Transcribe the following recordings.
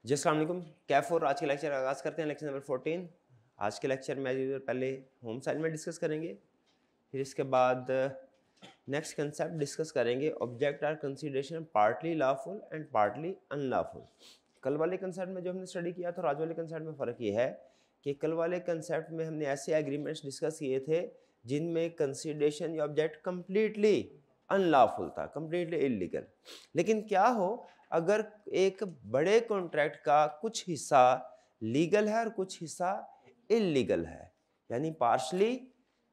जी अस्सलाम वालेकुम। कैफ आज के लेक्चर आगाज़ करते हैं। Lecture number 14। आज के लेक्चर में एज यूजुअल पहले होम असाइनमेंट डिस्कस करेंगे, फिर इसके बाद नेक्स्ट कंसेप्ट डिस्कस करेंगे, object or consideration partly lawful and partly unlawful. कल वाले कंसेप्ट में जो हमने स्टडी किया था और आज वाले कंसेप्ट में फ़र्क ये है कि कल वाले कंसेप्ट में हमने ऐसे एग्रीमेंट्स डिस्कस किए थे जिनमें कंसीडरेशन या ऑब्जेक्ट कम्प्लीटली अनलॉफुल था, कम्प्लीटली इलीगल। लेकिन क्या हो अगर एक बड़े कॉन्ट्रैक्ट का कुछ हिस्सा लीगल है और कुछ हिस्सा इलीगल है, यानी पार्शली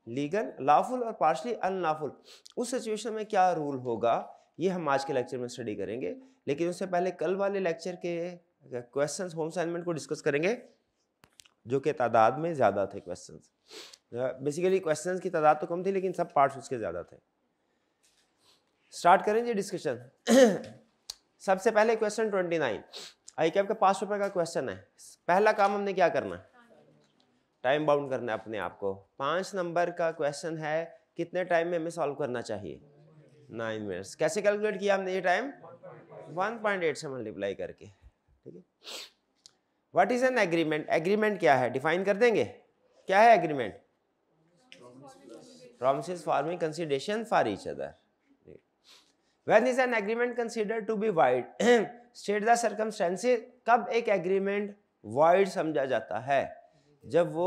लीगल लॉफुल और पार्शली अनलॉफुल, उस सिचुएशन में क्या रूल होगा ये हम आज के लेक्चर में स्टडी करेंगे। लेकिन उससे पहले कल वाले लेक्चर के क्वेश्चंस होम असाइनमेंट को डिस्कस करेंगे जो कि तादाद में ज़्यादा थे। क्वेश्चंस बेसिकली क्वेश्चंस की तादाद तो कम थी लेकिन सब पार्ट्स उसके ज़्यादा थे। स्टार्ट करेंगे डिस्कशन। सबसे पहले क्वेश्चन 29 आई कैप का 5 रुपए का क्वेश्चन है। पहला काम हमने क्या करना है, टाइम बाउंड करना है अपने आप को। 5 नंबर का क्वेश्चन है, कितने टाइम में हमें सॉल्व करना चाहिए? 9 मिनट्स। कैसे कैलकुलेट किया हमने ये टाइम? 1.8 से मल्टीप्लाई करके। ठीक है। What is an agreement? Agreement क्या है डिफाइन कर देंगे। क्या है agreement? Promises forming consideration for each other. When is an agreement considered to be void? State the circumstances। कब एक एग्रीमेंट void समझा जाता है? जब वो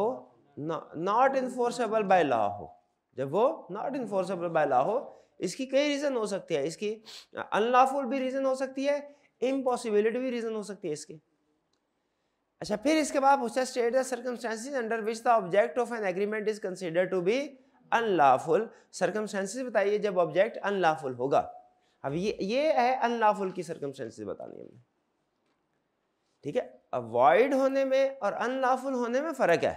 not enforceable by law हो। जब वो not enforceable by law हो। इसकी कई रीजन हो सकती है। इसकी अनलॉफुल भी रीजन हो सकती है, इम्पॉसिबिलिटी भी रीजन हो सकती है इसकी। अच्छा, फिर इसके बाद पूछा state the circumstances under which the object of an agreement is considered to be unlawful. Circumstances बताइए जब ऑब्जेक्ट अनलॉफुल होगा। अब ये है अनलॉफुल की सर्कमस्टेंसेस बतानी हमने। ठीक है। अब वॉइड होने में और अनलॉफुल होने में फर्क है।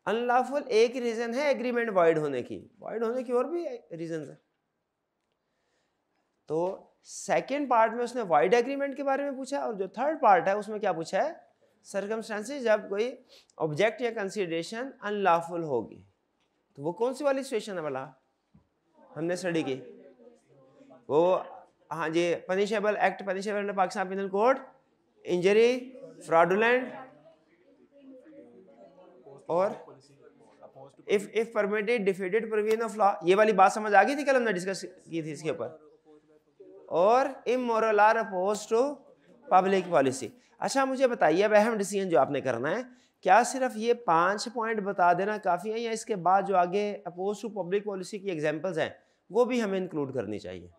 अनलॉफुल एक रीजन है एग्रीमेंट वॉइड होने की, वॉइड होने की और भी रीजन है। तो सेकेंड पार्ट में उसने वॉइड एग्रीमेंट के बारे में पूछा और जो थर्ड पार्ट है उसमें क्या पूछा है? सर्कमस्टेंसेस जब कोई ऑब्जेक्ट या कंसीडरेशन अनलॉफुल होगी। तो वो कौन सी वाली सिचुएशन है वाला हमने स्टडी की? वो हाँ जी, punishable act, punishable under Pakistan penal code, injury, fraudulent और if permitted defeated provision of law. ये वाली बात समझ आ गई थी, कल हमने डिस्कस की थी इसके ऊपर। और immoral or oppose to public policy. अच्छा मुझे बताइए, अब अहम डिसीजन जो आपने करना है, क्या सिर्फ ये 5 पॉइंट बता देना काफ़ी है या इसके बाद जो आगे अपोज टू पब्लिक पॉलिसी की एग्जांपल्स हैं वो भी हमें इंक्लूड करनी चाहिए?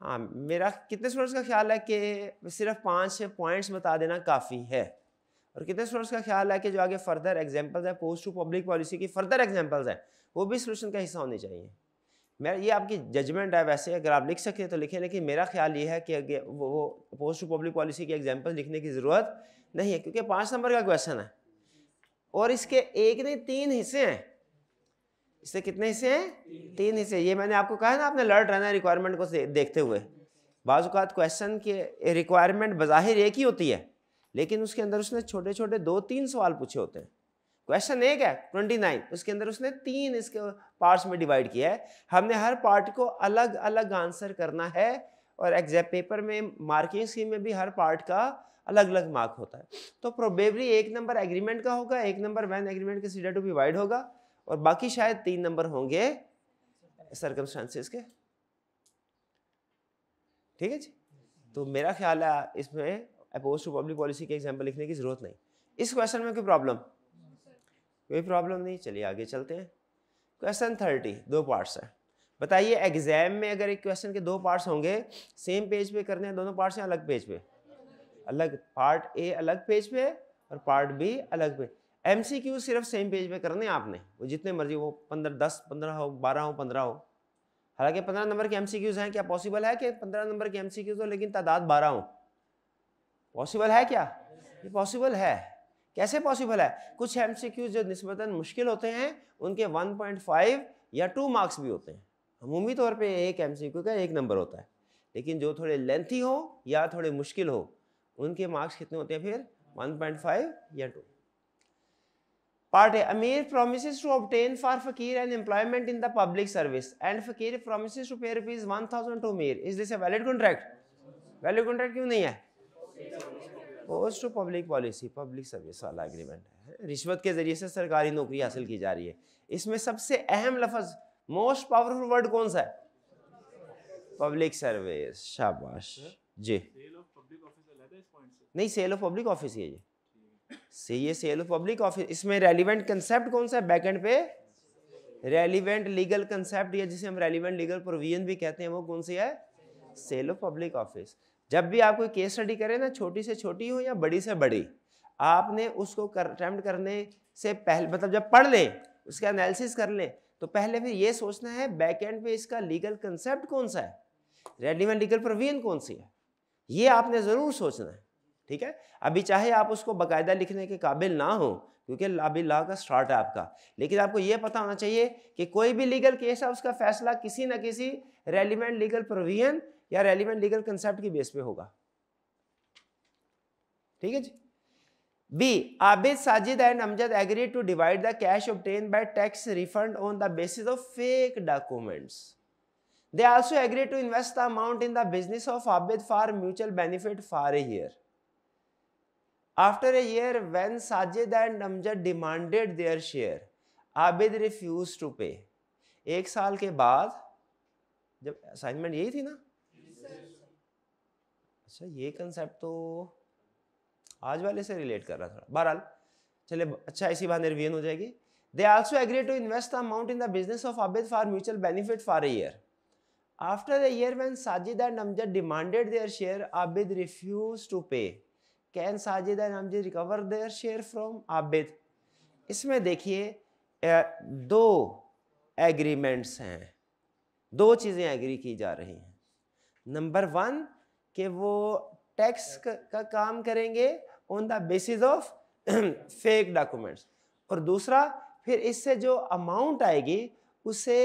हाँ, मेरा कितने स्टूडेंट्स का ख्याल है कि सिर्फ 5 पॉइंट्स बता देना काफ़ी है, और कितने स्टूडेंट्स का ख्याल है कि जो आगे फर्दर एग्जांपल्स है पोस्ट टू पब्लिक पॉलिसी की फर्दर एग्जांपल्स हैं वो भी सोल्यूशन का हिस्सा होनी चाहिए? मेरा ये आपकी जजमेंट है, वैसे अगर आप लिख सकें तो लिखें, लेकिन मेरा ख्याल ये है कि वो पोस्ट टू पब्लिक पॉलिसी की एग्जांपल लिखने की ज़रूरत नहीं है, क्योंकि 5 नंबर का क्वेश्चन है और इसके एक नहीं 3 हिस्से हैं। इससे कितने हिस्से हैं? 3 हिस्से। ये मैंने आपको कहा है ना, आपने अलर्ट रहना है रिक्वायरमेंट को देखते हुए। बाज़ औक़ात क्वेश्चन के रिक्वायरमेंट बज़ाहिर एक ही होती है लेकिन उसके अंदर उसने छोटे छोटे 2-3 सवाल पूछे होते हैं। क्वेश्चन एक है 29, उसके अंदर उसने 3 इसके पार्ट्स में डिवाइड किया है। हमने हर पार्ट को अलग अलग आंसर करना है और एग्जाम पेपर में मार्किंग स्कीम में भी हर पार्ट का अलग अलग मार्क होता है। तो प्रोबेबली 1 नंबर एग्रीमेंट का होगा, 1 number when agreement considered to be void होगा और बाकी शायद 3 नंबर होंगे सर्कमस्टेंसेस के। ठीक है जी। तो मेरा ख्याल है इसमें अपोज टू पब्लिक पॉलिसी के एग्जांपल लिखने की जरूरत नहीं। इस क्वेश्चन में कोई प्रॉब्लम? कोई प्रॉब्लम नहीं। चलिए आगे चलते हैं। क्वेश्चन 30 2 पार्ट्स है। बताइए एग्जाम में अगर एक क्वेश्चन के 2 पार्ट्स होंगे, सेम पेज पे करने हैं दोनों पार्ट्स या अलग पेज पे? अलग। पार्ट ए अलग पेज पे और पार्ट बी अलग पे। एमसीक्यू सिर्फ सेम पेज पे करने हैं आपने, वो जितने मर्जी हो, 15 10 15 हो, 12 हो, 15 हो। हालांकि 15 नंबर के एमसीक्यूज हैं। क्या पॉसिबल है कि 15 नंबर के एमसीक्यूज हो लेकिन तादाद 12 हो? पॉसिबल है क्या? ये पॉसिबल है। कैसे पॉसिबल है? कुछ एमसीक्यूज जो निस्बतन मुश्किल होते हैं उनके 1.5 या 2 मार्क्स भी होते हैं। अमूमी तौर पे एक एमसीक्यू का 1 नंबर होता है, लेकिन जो थोड़े लेंथी हो या थोड़े मुश्किल हो उनके मार्क्स कितने होते हैं फिर? 1.5 या 2। Part A. Amir promises to obtain for Fakir an employment in the public service and Fakir promises to pay rupees 1000 to Amir. Is this a valid contract? Valid contract क्यों नहीं है? Oppose to public policy, public service वाला agreement है, रिश्वत के जरिए से सरकारी नौकरी हासिल की जा रही है। इसमें सबसे अहम लफ्ज, मोस्ट पावरफुल वर्ड कौन सा है? Public service. शाबाश जी। नहीं, सेल ऑफ पब्लिक ऑफिस ये सेल ऑफ पब्लिक ऑफिस। इसमें रेलिवेंट कंसेप्ट कौन सा है? बैक एंड पे रेलिवेंट लीगल कंसेप्ट, या जिसे हम रेलिवेंट लीगल प्रोविजन भी कहते हैं, वो कौन सी है? Sale of public office. जब भी आप कोई केस स्टडी करें ना, छोटी से छोटी हो या बड़ी से बड़ी, आपने उसको अटेम्प्ट करने से पहले, मतलब जब पढ़ लें, उसका एनालिसिस कर लें, तो पहले फिर ये सोचना है बैक एंड पे इसका लीगल कंसेप्ट कौन सा है, रेलिवेंट लीगल प्रोविजन कौन सी है, ये आपने जरूर सोचना है। ठीक है, अभी चाहे आप उसको बाकायदा लिखने के काबिल ना हो, क्योंकि अभी लॉ का स्टार्ट है आपका, लेकिन आपको यह पता होना चाहिए कि कोई भी लीगल केस है, उसका फैसला किसी ना किसी रेलिवेंट लीगल प्रोविजन या रेलिवेंट लीगल कंसेप्ट की बेस पे होगा। ठीक है जी। B, Abid, Sajid and Amjad agree to divide the cash obtain by tax refund on the basis of fake documents. They also agree to invest the amount in the business of Abid for mutual benefit for a year. After a year, when Sajid and Amjad demanded their share, Abid refused to pay. एक साल के बाद, जब assignment यही थी ना? अच्छा, ये कंसेप्ट तो आज वाले से रिलेट कर रहा था। बहरहाल चले, अच्छा इसी बात रिवीजन हो जाएगी। They also agree to invest the amount in the business of Abid for mutual benefit for a year. After a year, when Sajid and Amjad demanded their share, Abid refused to pay. Can Sajid and Amjad recover their share from Abid? इसमें देखिए दो agreements हैं, दो चीज़ें agree की जा रही हैं। नंबर वन, कि वो टैक्स का काम करेंगे on the basis of fake documents, और दूसरा फिर इससे जो अमाउंट आएगी उसे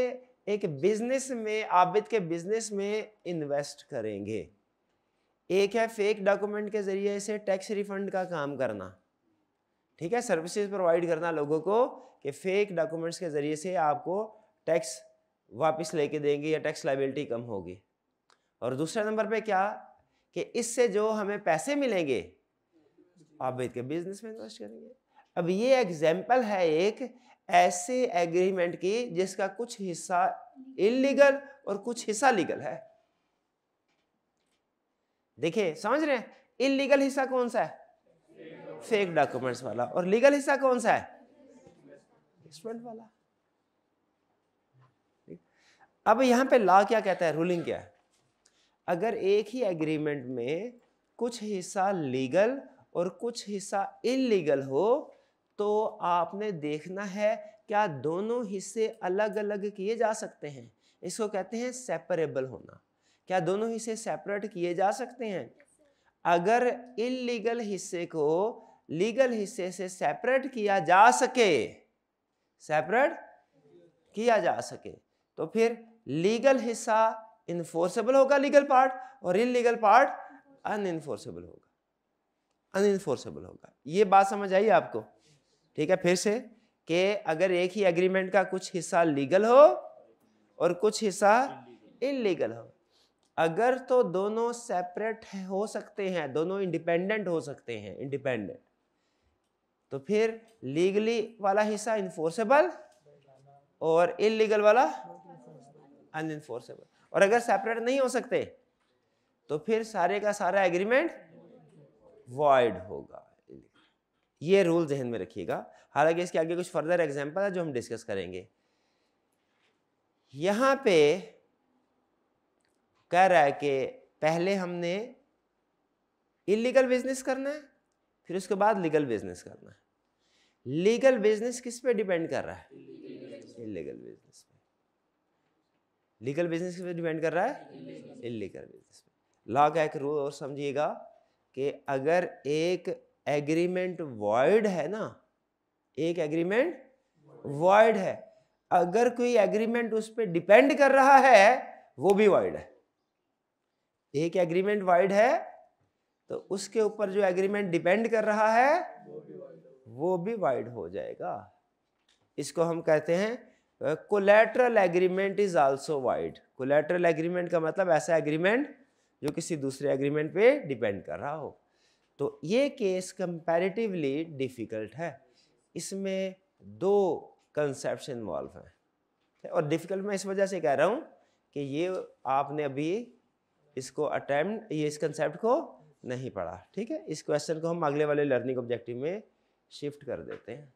एक बिजनेस में, आबिद के बिजनेस में इन्वेस्ट करेंगे। एक है फेक डॉक्यूमेंट के जरिए से टैक्स रिफंड का काम करना, ठीक है, सर्विसेज प्रोवाइड करना लोगों को कि फेक डॉक्यूमेंट्स के जरिए से आपको टैक्स वापस लेके देंगे या टैक्स लायबिलिटी कम होगी। और दूसरे नंबर पे क्या, कि इससे जो हमें पैसे मिलेंगे आबिद के बिजनेस में इन्वेस्ट करेंगे। अब ये एग्जाम्पल है एक ऐसे एग्रीमेंट की जिसका कुछ हिस्सा इलीगल और कुछ हिस्सा लीगल है। देखिए, समझ रहे हैं? इलीगल हिस्सा कौन सा है? फेक डॉक्यूमेंट्स वाला, और लीगल हिस्सा कौन सा है? इन्वेस्टमेंट वाला। अब यहां पे लॉ क्या कहता है, रूलिंग क्या है? अगर एक ही एग्रीमेंट में कुछ हिस्सा लीगल और कुछ हिस्सा इलीगल हो, तो आपने देखना है क्या दोनों हिस्से अलग अलग किए जा सकते हैं। इसको कहते हैं सेपरेबल होना। क्या दोनों हिस्से सेपरेट किए जा सकते हैं? अगर इलीगल हिस्से को लीगल हिस्से से सेपरेट किया जा सके, सेपरेट किया जा सके, तो फिर लीगल हिस्सा इनफोर्सेबल होगा, लीगल पार्ट, और इलीगल पार्ट अनइनफोर्सेबल होगा, अनइनफोर्सेबल होगा। ये बात समझ आई आपको? ठीक है, फिर से कि अगर एक ही एग्रीमेंट का कुछ हिस्सा लीगल हो और कुछ हिस्सा इलीगल हो, अगर तो दोनों सेपरेट हो सकते हैं, दोनों इंडिपेंडेंट हो सकते हैं, इंडिपेंडेंट, तो फिर लीगली वाला हिस्सा इनफोर्सेबल और इलीगल वाला अनइनफोर्सेबल। और अगर सेपरेट नहीं हो सकते तो फिर सारे का सारा एग्रीमेंट वॉइड होगा। ये रूल ध्यान में रखिएगा। हालांकि इसके आगे कुछ फर्दर एग्जांपल है जो हम डिस्कस करेंगे। यहां पे कह रहा है कि पहले हमने इलीगल बिजनेस करना है, फिर उसके बाद लीगल बिजनेस करना है। लीगल बिजनेस किस पे डिपेंड कर रहा है? इलीगल बिजनेस पे। लीगल बिजनेस किस पे डिपेंड कर रहा है? इलीगल बिजनेस पे। लॉ का एक रूल और समझिएगा कि अगर एक एग्रीमेंट वॉइड है ना, एक एग्रीमेंट वॉइड है, अगर कोई एग्रीमेंट उस पर डिपेंड कर रहा है वो भी वॉइड है। एक एग्रीमेंट वॉइड है तो उसके ऊपर जो एग्रीमेंट डिपेंड कर रहा है वो भी वॉइड हो जाएगा। इसको हम कहते हैं collateral agreement is also void. Collateral agreement का मतलब ऐसा एग्रीमेंट जो किसी दूसरे एग्रीमेंट पे डिपेंड कर रहा हो। तो ये केस कंपैरेटिवली डिफिकल्ट है, इसमें दो कंसेप्ट इन्वॉल्व हैं। और डिफिकल्ट मैं इस वजह से कह रहा हूँ कि ये आपने अभी इसको अटेम्प्ट, ये इस कंसेप्ट को नहीं पढ़ा, ठीक है। इस क्वेश्चन को हम अगले वाले लर्निंग ऑब्जेक्टिव में शिफ्ट कर देते हैं,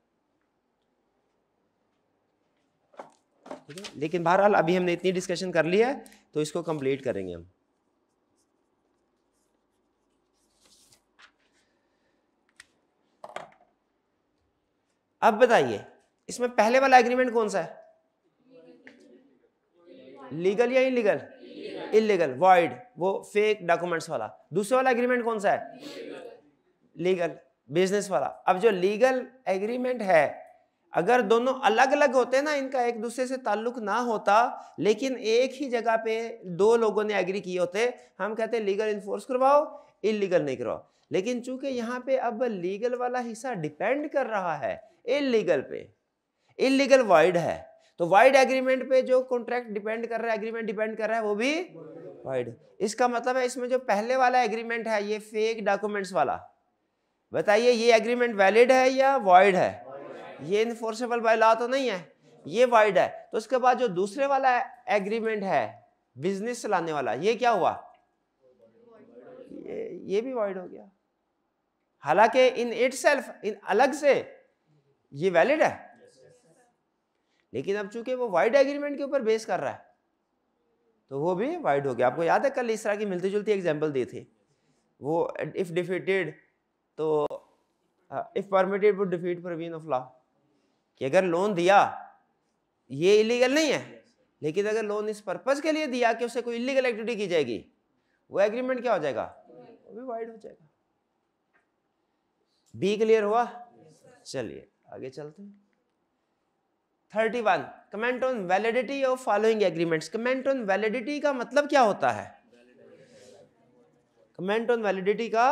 ठीक है। लेकिन बहरहाल अभी हमने इतनी डिस्कशन कर लिया है तो इसको कंप्लीट करेंगे हम। अब बताइए इसमें पहले वाला एग्रीमेंट कौन सा है, लीगल या इलीगल? इलीगल, वॉइड, वो फेक डॉक्यूमेंट्स वाला। दूसरा वाला एग्रीमेंट कौन सा है, लीगल, बिजनेस वाला। अब जो लीगल एग्रीमेंट है, अगर दोनों अलग अलग होते ना, इनका एक दूसरे से ताल्लुक ना होता, लेकिन एक ही जगह पे दो लोगों ने एग्री किए होते, हम कहते हैं लीगल इन्फोर्स करवाओ, इलीगल नहीं करवाओ। लेकिन चूंकि यहाँ पे अब लीगल वाला हिस्सा डिपेंड कर रहा है इलीगल पे, इलीगल वाइड है, तो वाइड एग्रीमेंट पे जो कॉन्ट्रैक्ट डिपेंड कर रहा है, एग्रीमेंट डिपेंड कर रहा है, वो भी वाइड। इसका मतलब है इसमें जो पहले वाला एग्रीमेंट है, ये फेक डॉक्यूमेंट्स वाला, बताइए ये एग्रीमेंट वैलिड है या वाइड है? ये इनफोर्सेबल बाय लॉ तो नहीं है, ये वाइड है। तो उसके बाद जो दूसरे वाला एग्रीमेंट है बिजनेस चलाने वाला, ये क्या हुआ, ये भी वाइड हो गया। हालांकि इन इटसेल्फ, इन अलग से ये वैलिड है, लेकिन अब चूंकि वो वाइड एग्रीमेंट के ऊपर बेस कर रहा है तो वो भी वाइड हो गया। आपको याद है कल इस तरह की मिलती जुलती एग्जांपल दी थी, वो इफ डिफीटेड तो if permitted would defeat provision of law, कि अगर लोन दिया, ये इलीगल नहीं है, लेकिन अगर लोन इस पर्पस के लिए दिया कि उससे कोई इलीगल एक्टिविटी की जाएगी, वो एग्रीमेंट क्या हो जाएगा, वो भी वाइड हो जाएगा। बी क्लियर हुआ? चलिए आगे चलते हैं। 31 comment on validity of following agreements. Comment on validity का मतलब क्या होता है? कमेंट ऑन वैलिडिटी का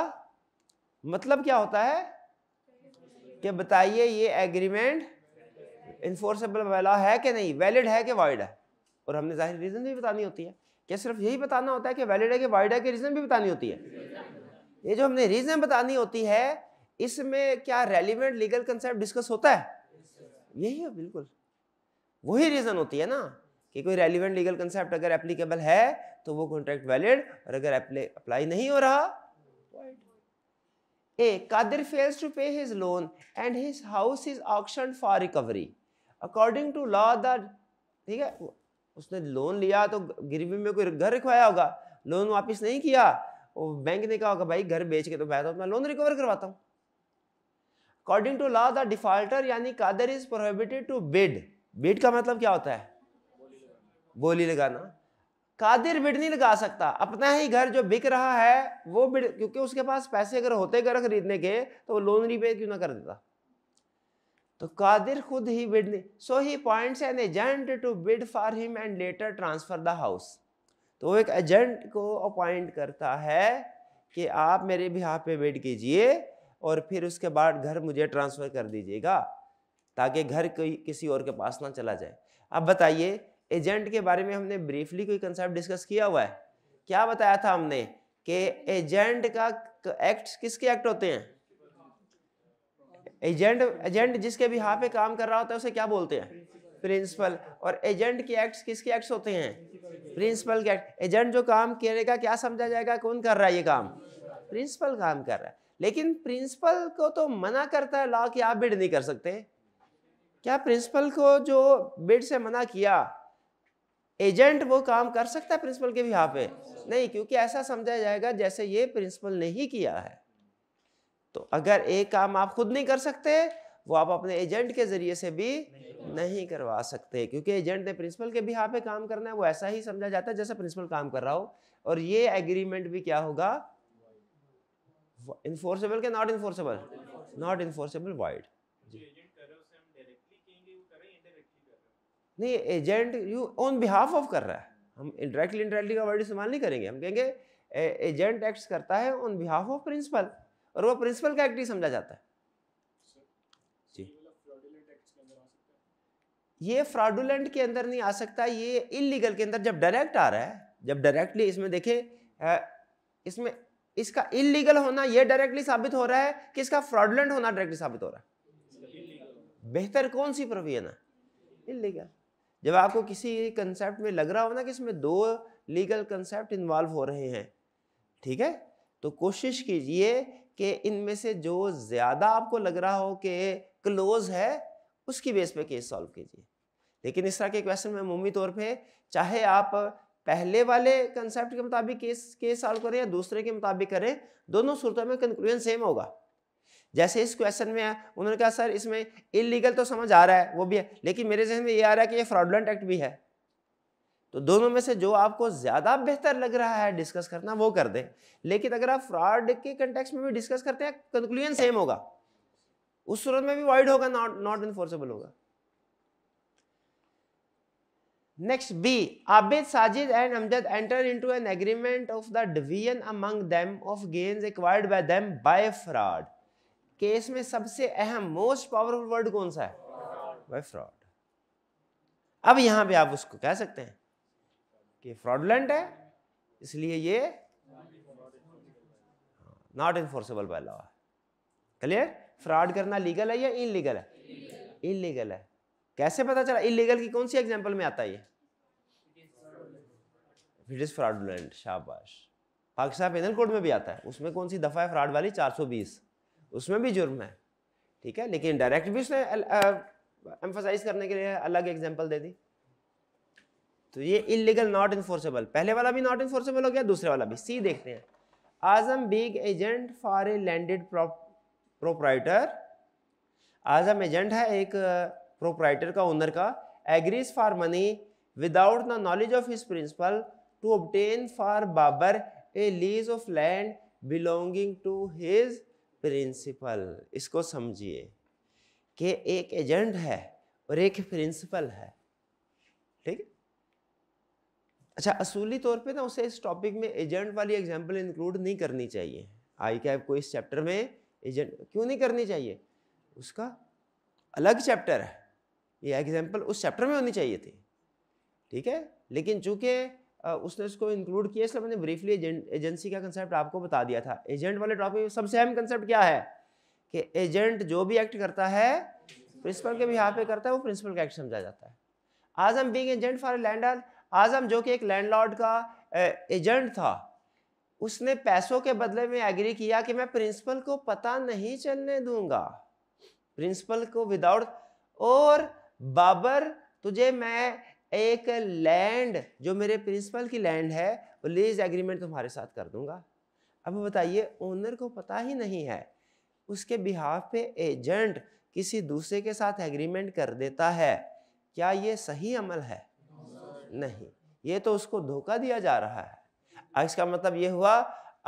मतलब क्या होता है कि बताइए ये एग्रीमेंट इन्फोर्सेबल बाय लॉ है कि नहीं, वैलिड है कि वाइड है। और हमने जाहिर रीजन भी बतानी होती है, क्या सिर्फ यही बताना होता है कि वैलिड है कि वाइड है, कि रीजन भी बतानी होती है? ये जो हमने रीजन बतानी होती है, इसमें क्या रेलिवेंट लीगल कंसेप्ट डिस्कस होता है? यही है, बिल्कुल वही रीजन होती है ना, कि कोई रेलिवेंट लीगल कंसेप्ट अगर एप्लीकेबल है तो वो कॉन्ट्रैक्ट वैलिड, और अगर अप्लाई नहीं हो रहा void. A Qadir fails to pay his loan and his house is auctioned for recovery according to law the, ठीक है, उसने लोन लिया तो गिरवी में कोई घर रखवाया होगा, लोन वापस नहीं किया, वो बैंक ने कहा होगा भाई घर बेच के तो मैं तो अपना लोन रिकवर करवाता हूँ। According to law the defaulter यानी Qadir is prohibited to bid. Bid का मतलब क्या होता है? बोली लगाना। कादिर बिड नहीं लगा सकता, अपना ही घर जो बिक रहा है वो बिड, क्योंकि उसके पास पैसे अगर होते घर खरीदने के तो वो लोन रीपे क्यों ना कर देता। तो कादिर खुद ही बिड नहीं, so he appoints an agent to bid for him and later transfer the house. तो वो एक एजेंट को अपॉइंट करता है कि आप मेरे बिहाफ पे बिड कीजिए और फिर उसके बाद घर मुझे ट्रांसफर कर दीजिएगा, ताकि घर कोई किसी और के पास ना चला जाए। अब बताइए एजेंट के बारे में हमने ब्रीफली कोई कंसेप्ट डिस्कस किया हुआ है, क्या बताया था हमने कि एजेंट का एक्ट किसके एक्ट होते हैं? एजेंट जिसके भी यहाँ पे काम कर रहा होता है उसे क्या बोलते हैं? प्रिंसिपल। और एजेंट के एक्ट्स किसके एक्ट्स होते हैं? प्रिंसिपल के एक्ट। एजेंट जो काम करेगा क्या समझा जाएगा, कौन कर रहा है ये काम? प्रिंसिपल काम कर रहा है। लेकिन प्रिंसिपल को तो मना करता है लॉ कि आप बिड नहीं कर सकते। क्या प्रिंसिपल को जो बिड से मना किया, एजेंट वो काम कर सकता है प्रिंसिपल के भी यहाँ पे? नहीं, क्योंकि ऐसा समझा जाएगा जैसे ये प्रिंसिपल ने ही किया है। तो अगर एक काम आप खुद नहीं कर सकते, वो आप अपने एजेंट के जरिए से भी नहीं करवा सकते, क्योंकि एजेंट ने प्रिंसिपल के भी यहाँ पे काम करना है, वो ऐसा ही समझा जाता है जैसे प्रिंसिपल काम कर रहा हो। और ये एग्रीमेंट भी क्या होगा? इन्फोर्सेबल के not enforceable? Not enforceable, void. नहीं, agent you on behalf of कर रहा है, हम इनडायरेक्टली का वर्ड इस्तेमाल नहीं करेंगे, हम कहेंगे एजेंट एक्ट करता है ऑन बिहाफ ऑफ प्रिंसिपल, और वो प्रिंसिपल का एक्ट ही समझा जाता है। जी, ये फ्रॉडुलेंट के अंदर नहीं आ सकता, ये इलीगल के अंदर जब डायरेक्ट आ रहा है, जब डायरेक्टली इसमें देखें, इसमें इसका इलीगल होना ये डायरेक्टली साबित हो रहा है कि इसका फ्रॉडुलेंट होना डायरेक्टली साबित हो रहा है। बेहतर कौन सी प्रोविजन है? इलीगल। जब आपको किसी कंसेप्ट में लग रहा हो ना कि इसमें दो लीगल कंसेप्ट इन्वॉल्व हो रहे हैं, ठीक है, तो कोशिश कीजिए कि इनमें से जो ज्यादा आपको लग रहा हो कि क्लोज है उसकी बेस पे केस सॉल्व कीजिए। लेकिन इस तरह के क्वेश्चन में अमूमी तौर पे चाहे आप पहले वाले कंसेप्ट के मुताबिक केस सॉल्व करें या दूसरे के मुताबिक करें, दोनों सूरतों में कंक्लूजन सेम होगा। जैसे इस क्वेश्चन में उन्होंने कहा सर इसमें इलीगल तो समझ आ रहा है, वो भी है, लेकिन मेरे जहन में ये आ रहा है कि ये फ्रॉडुलेंट एक्ट भी है। तो दोनों में से जो आपको ज्यादा बेहतर लग रहा है डिस्कस करना वो कर दें। लेकिन अगर आप फ्रॉड के कंटेक्स्ट में भी डिस्कस करते हैं, कंक्लूजन सेम होगा, उस सूरत में भी वॉइड होगा, नॉट इनफोर्सेबल होगा। Next B, Abid, Sajid and Amjad enter into an agreement of the division among them of gains acquired by them by fraud. Case में सबसे अहम मोस्ट पावरफुल वर्ड कौन सा है? By fraud. अब यहां पे आप उसको कह सकते हैं कि फ्रॉडुलेंट है, इसलिए ये not enforceable by law. Clear? Fraud करना लीगल है या इलीगल है? इलीगल है। कैसे पता चला? इलीगल की कौन सी एग्जांपल में आता है ये? It is fraudulent. शाबाश। पाकिस्तान पेनल कोड में भी आता है। उसमें कौन सी दफा है फ्रॉड वाली? 420, उसमें भी जुर्म है, ठीक है, लेकिन डायरेक्ट भी उसने एम्फसाइज करने के लिए अलग एग्जांपल दे दी। तो ये इलीगल, नॉट इनफोर्सेबल। पहले वाला भी नॉट इनफोर्सेबल हो गया, दूसरे वाला भी। सी देखते हैं। Azam big agent for a landed proprietor. Azam agent है एक प्रोप्राइटर का, ओनर का। Agrees for money without the knowledge of his principal to obtain for Babar a lease of land belonging to his principal. इसको समझिए कि एक एजेंट है और एक प्रिंसिपल है, ठीक है। अच्छा, असूली तौर पे ना उसे इस टॉपिक में एजेंट वाली एग्जांपल इंक्लूड नहीं करनी चाहिए। आई कैप को इस चैप्टर में एजेंट क्यों नहीं करनी चाहिए? उसका अलग चैप्टर है, ये एग्जांपल उस चैप्टर में होनी चाहिए थी, ठीक है। लेकिन चूंकि उसने उसको इंक्लूड किया, इसलिए मैंने ब्रीफली एजेंसी का कंसेप्ट आपको बता दिया था। एजेंट वाले टॉपिक में सबसे अहम कंसेप्ट क्या है कि एजेंट जो भी एक्ट करता है प्रिंसिपल के बिहाफ पे करता है, वो प्रिंसिपल का एक्ट समझा जाता है। आजम बीइंग एजेंट फॉर लैंडलॉर्ड, आजम जो कि एक लैंडलॉर्ड का एजेंट था, उसने पैसों के बदले में एग्री किया कि मैं प्रिंसिपल को पता नहीं चलने दूंगा, प्रिंसिपल को विदाउट, और बाबर तुझे मैं एक लैंड जो मेरे प्रिंसिपल की लैंड है वो लीज एग्रीमेंट तुम्हारे साथ कर दूंगा। अब बताइए, ओनर को पता ही नहीं है, उसके बिहाफ पे एजेंट किसी दूसरे के साथ एग्रीमेंट कर देता है, क्या ये सही अमल है? नहीं, ये तो उसको धोखा दिया जा रहा है। इसका मतलब ये हुआ,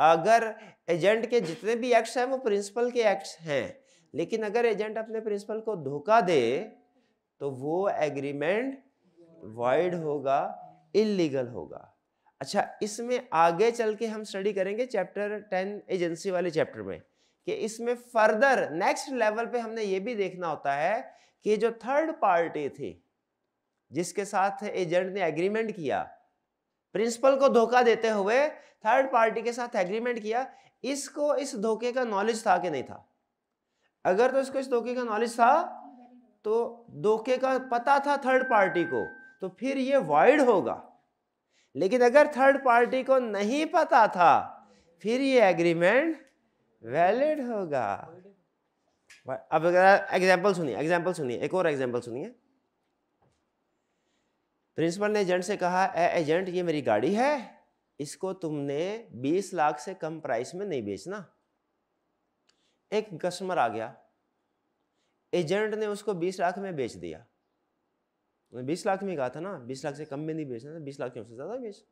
अगर एजेंट के जितने भी एक्ट्स हैं वो प्रिंसिपल के एक्ट्स हैं, लेकिन अगर एजेंट अपने प्रिंसिपल को धोखा दे तो वो एग्रीमेंट वॉइड होगा, इलीगल होगा। अच्छा, इसमें आगे चल के हम स्टडी करेंगे चैप्टर 10 एजेंसी वाले चैप्टर में, कि इसमें फर्दर नेक्स्ट लेवल पे हमने ये भी देखना होता है कि जो थर्ड पार्टी थी जिसके साथ एजेंट ने एग्रीमेंट किया, प्रिंसिपल को धोखा देते हुए थर्ड पार्टी के साथ एग्रीमेंट किया, इसको इस धोखे का नॉलेज था कि नहीं था? अगर तो इसको इस धोखे का नॉलेज था, तो धोखे का पता था थर्ड पार्टी को, तो फिर ये वॉइड होगा। लेकिन अगर थर्ड पार्टी को नहीं पता था, फिर ये एग्रीमेंट वैलिड होगा। अब अगर एग्जांपल सुनिए, एक और एग्जांपल सुनिए। प्रिंसिपल ने एजेंट से कहा, एजेंट ये मेरी गाड़ी है, इसको तुमने 20 लाख से कम प्राइस में नहीं बेचना। एक कस्टमर आ गया, एजेंट ने उसको 20 लाख में बेच दिया। 20 लाख में कहा था ना, 20 लाख से कम में नहीं बेचना था, 20 लाख क्यों से ज्यादा बेच,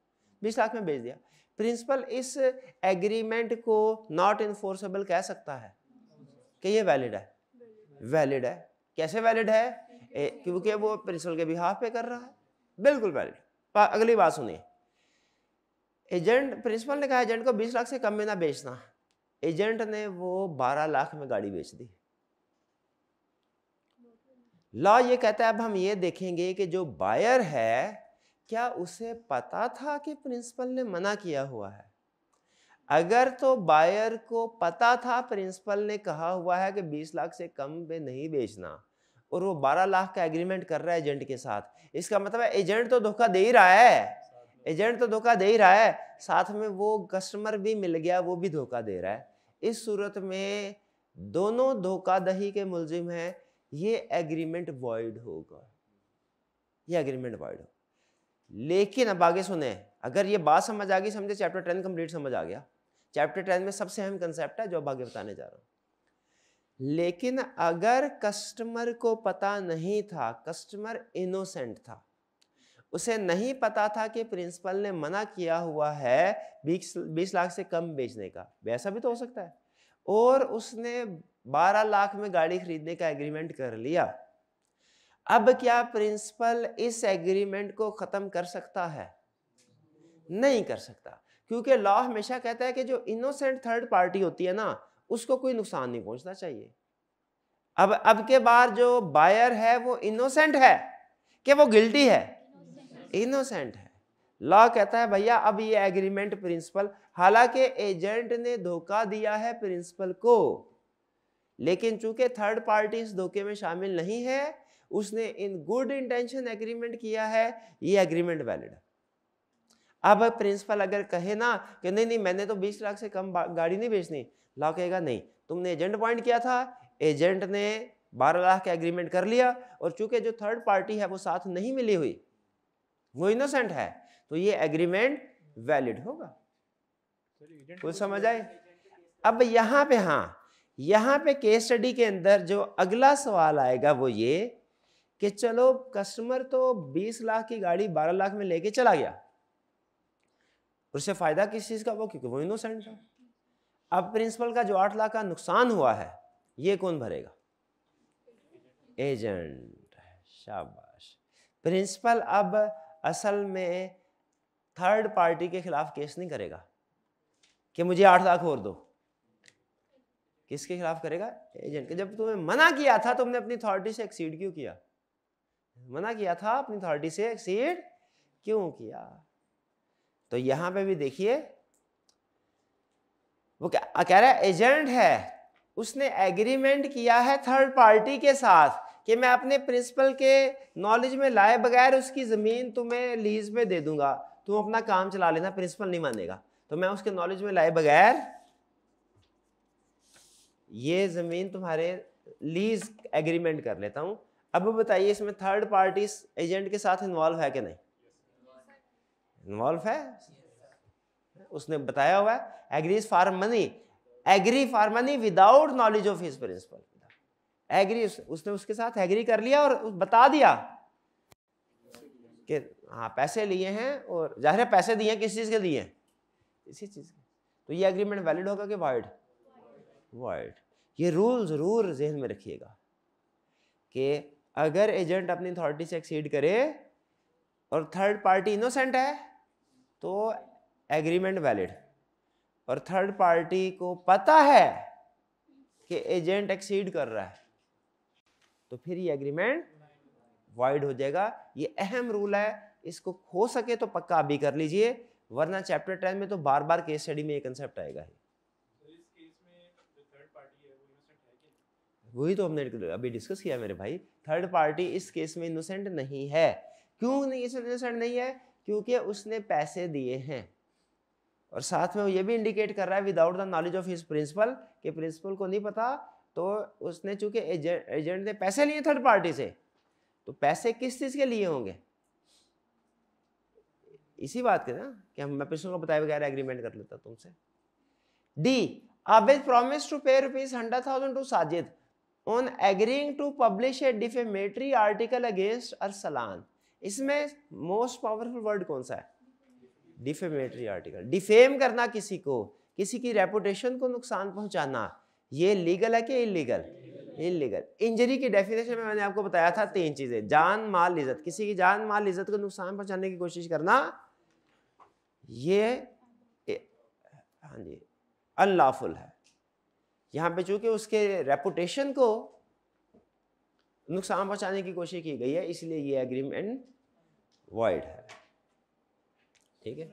20 लाख में बेच दिया। प्रिंसिपल इस एग्रीमेंट को नॉट इनफोर्सेबल कह सकता है कि ये वैलिड है? वैलिड है। कैसे वैलिड है? क्योंकि वो प्रिंसिपल के बिहाफ पे कर रहा है, बिल्कुल वैलिड। अगली बात सुनिए। एजेंट, प्रिंसिपल ने कहा एजेंट को 20 लाख से कम में ना बेचना, एजेंट ने वो 12 लाख में गाड़ी बेच दी। लॉ ये कहता है, अब हम ये देखेंगे कि जो बायर है क्या उसे पता था कि प्रिंसिपल ने मना किया हुआ है? अगर तो बायर को पता था प्रिंसिपल ने कहा हुआ है कि 20 लाख से कम पे नहीं बेचना और वो 12 लाख का एग्रीमेंट कर रहा है एजेंट के साथ, इसका मतलब है एजेंट तो धोखा दे ही रहा है, एजेंट तो धोखा दे ही रहा है, साथ में वो कस्टमर भी मिल गया, वो भी धोखा दे रहा है। इस सूरत में दोनों धोखाधड़ी के मुलजिम हैं, ये एग्रीमेंट वॉइड होगा, ये एग्रीमेंट वॉइड होगा। लेकिन अब आगे सुने, अगर ये बात समझ आ गई, समझे चैप्टर 10 कंप्लीट समझ आ गया। चैप्टर 10 में सबसे अहम कंसेप्ट है जो अब आगे बताने जा रहा हूं। लेकिन अगर कस्टमर को पता नहीं था, कस्टमर इनोसेंट था, उसे नहीं पता था कि प्रिंसिपल ने मना किया हुआ है 20 लाख से कम बेचने का, वैसा भी तो हो सकता है, और उसने 12 लाख में गाड़ी खरीदने का एग्रीमेंट कर लिया। अब क्या प्रिंसिपल इस एग्रीमेंट को खत्म कर सकता है? नहीं कर सकता, क्योंकि लॉ हमेशा कहता है कि जो इनोसेंट थर्ड पार्टी होती है ना, उसको कोई नुकसान नहीं पहुंचना चाहिए। अब के बार जो बायर है वो इनोसेंट है कि वो गिल्टी है? इनोसेंट है। लॉ कहता है भैया अब ये एग्रीमेंट प्रिंसिपल, हालांकि एजेंट ने धोखा दिया है प्रिंसिपल को, लेकिन चूंकि थर्ड पार्टी इस धोखे में शामिल नहीं है, उसने इन गुड इंटेंशन एग्रीमेंट किया है, ये एग्रीमेंट वैलिड है। अब प्रिंसिपल अगर कहे ना कि नहीं नहीं मैंने तो 20 लाख से कम गाड़ी नहीं बेचनी, लॉ कहेगा नहीं, तुमने एजेंट अपॉइंट किया था, एजेंट ने 12 लाख का एग्रीमेंट कर लिया, और चूंकि जो थर्ड पार्टी है वो साथ नहीं मिली हुई, वो इनोसेंट है, तो ये एग्रीमेंट वैलिड होगा। कुछ समझ आए? अब यहाँ पे, हाँ, यहाँ पे केस स्टडी के अंदर जो अगला सवाल आएगा वो ये कि चलो कस्टमर तो 20 लाख की गाड़ी 12 लाख में लेके चला गया, उससे फायदा किस चीज का? वो क्योंकि वो इनोसेंट था। अब प्रिंसिपल का जो 8 लाख का नुकसान हुआ है, ये कौन भरेगा? एजेंट। शाबाश। प्रिंसिपल अब असल में थर्ड पार्टी के खिलाफ केस नहीं करेगा कि मुझे 8 लाख और दो। किसके खिलाफ करेगा? एजेंट के। जब तुम्हें मना किया था, तुमने अपनी अथॉरिटी से एक्सीड क्यों किया? मना किया था, अपनी अथॉरिटी से एक्सीड क्यों किया? तो यहां पे भी देखिए वो क्या कह रहा है, एजेंट है, उसने एग्रीमेंट किया है थर्ड पार्टी के साथ कि मैं अपने प्रिंसिपल के नॉलेज में लाए बगैर उसकी जमीन तुम्हें लीज पे दे दूंगा, तुम अपना काम चला लेना, प्रिंसिपल नहीं मानेगा, तो मैं उसके नॉलेज में लाए बगैर ये जमीन तुम्हारे लीज एग्रीमेंट कर लेता हूं। अब बताइए इसमें थर्ड पार्टी एजेंट के साथ इन्वॉल्व है कि नहीं? इन्वॉल्व है। उसने बताया हुआ है agrees for money, agree for money without knowledge of his principal. Agree, उसने उसके साथ एग्री कर लिया और बता दिया कि हाँ पैसे लिए हैं, और जाहिर है पैसे दिए किस चीज के दिए? इसी चीज के। तो ये एग्रीमेंट वैलिड होगा कि वॉइड? वॉइड। ये रूल जरूर जहन में रखिएगा कि अगर एजेंट अपनी अथॉरिटी से एक्सीड करे और थर्ड पार्टी इनोसेंट है तो एग्रीमेंट वैलिड, और थर्ड पार्टी को पता है कि एजेंट एक्सीड कर रहा है तो फिर ये एग्रीमेंट वॉइड हो जाएगा। ये अहम रूल है, इसको हो सके तो पक्का अभी कर लीजिए, वरना चैप्टर 10 में तो बार बार केस स्टडी में ये कंसेप्ट आएगा ही। वही तो हमने अभी डिस्कस किया मेरे भाई, थर्ड पार्टी इस केस में इनोसेंट नहीं है। क्यों नहीं इनोसेंट नहीं है? क्योंकि उसने पैसे दिए हैं, और साथ में वो ये भी इंडिकेट कर रहा है without the knowledge of his principal, कि प्रिंसिपल को नहीं पता, तो उसने चूंकि एजेंट ने पैसे लिए थर्ड पार्टी से, तो पैसे किस चीज के लिए होंगे? इसी बात के ना कि मैं प्रिंसिपल को बताए बगैर एग्रीमेंट कर लेता तुमसे। D, Abid promise to pay ₹100,000 to Sajid on agreeing to publish a defamatory article against Arsalan. इसमें मोस्ट पावरफुल वर्ड कौन सा है? Defamatory article. डिफेम करना किसी को, किसी की रेपुटेशन को नुकसान पहुंचाना, ये लीगल है कि इलीगल? इलीगल। इंजरी की डेफिनेशन में मैंने आपको बताया था 3 चीजें, जान माल इज्जत, किसी की जान माल इज्जत को नुकसान पहुंचाने की कोशिश करना, ये हाँ जी अनलॉफुल है। यहाँ पे चूंकि उसके रेपुटेशन को नुकसान पहुंचाने की कोशिश की गई है, इसलिए ये एग्रीमेंट वॉइड है। ठीक है।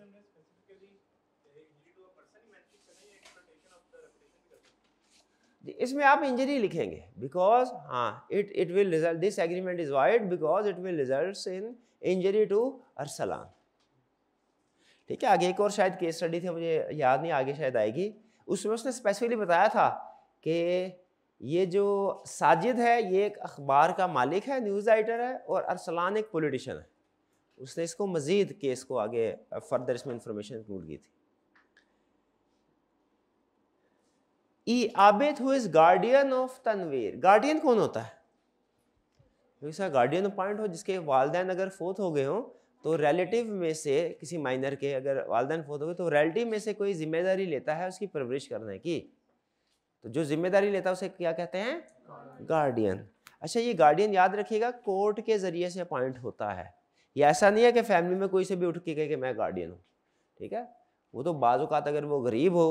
इसमें आप इंजरी लिखेंगे बिकॉज हाँ it will result, this agreement is void because it will result in injury to Arsalan. ठीक है, आगे एक और शायद केस स्टडी थी, मुझे याद नहीं, आगे शायद आएगी, उसमें उसने स्पेसिफिकली बताया था कि ये जो साजिद है ये एक अखबार का मालिक है, न्यूज़ राइटर है, और अरसलान एक पॉलिटिशियन है। उसने इसको मजीद केस को आगे फर्दर इसमें इंफॉर्मेशन इंक्लूड की थी। E Abid who is guardian of Tanveer, guardian कौन होता है? ऐसा गार्डियन पॉइंट हो जिसके वालिदैन अगर फोत हो गए हो तो रिलेटिव में से किसी माइनर के अगर वालिदैन फोत हो गए तो रिलेटिव में से कोई जिम्मेदारी लेता है उसकी परवरिश करने की, तो जो जिम्मेदारी लेता है उसे क्या कहते हैं? गार्डियन। अच्छा, ये गार्डियन याद रखिएगा कोर्ट के जरिए से अपॉइंट होता है, ये ऐसा नहीं है कि फैमिली में कोई से भी उठ के कहे कि मैं गार्डियन हूँ। ठीक है, वो तो बाज़ औक़ात अगर वो गरीब हो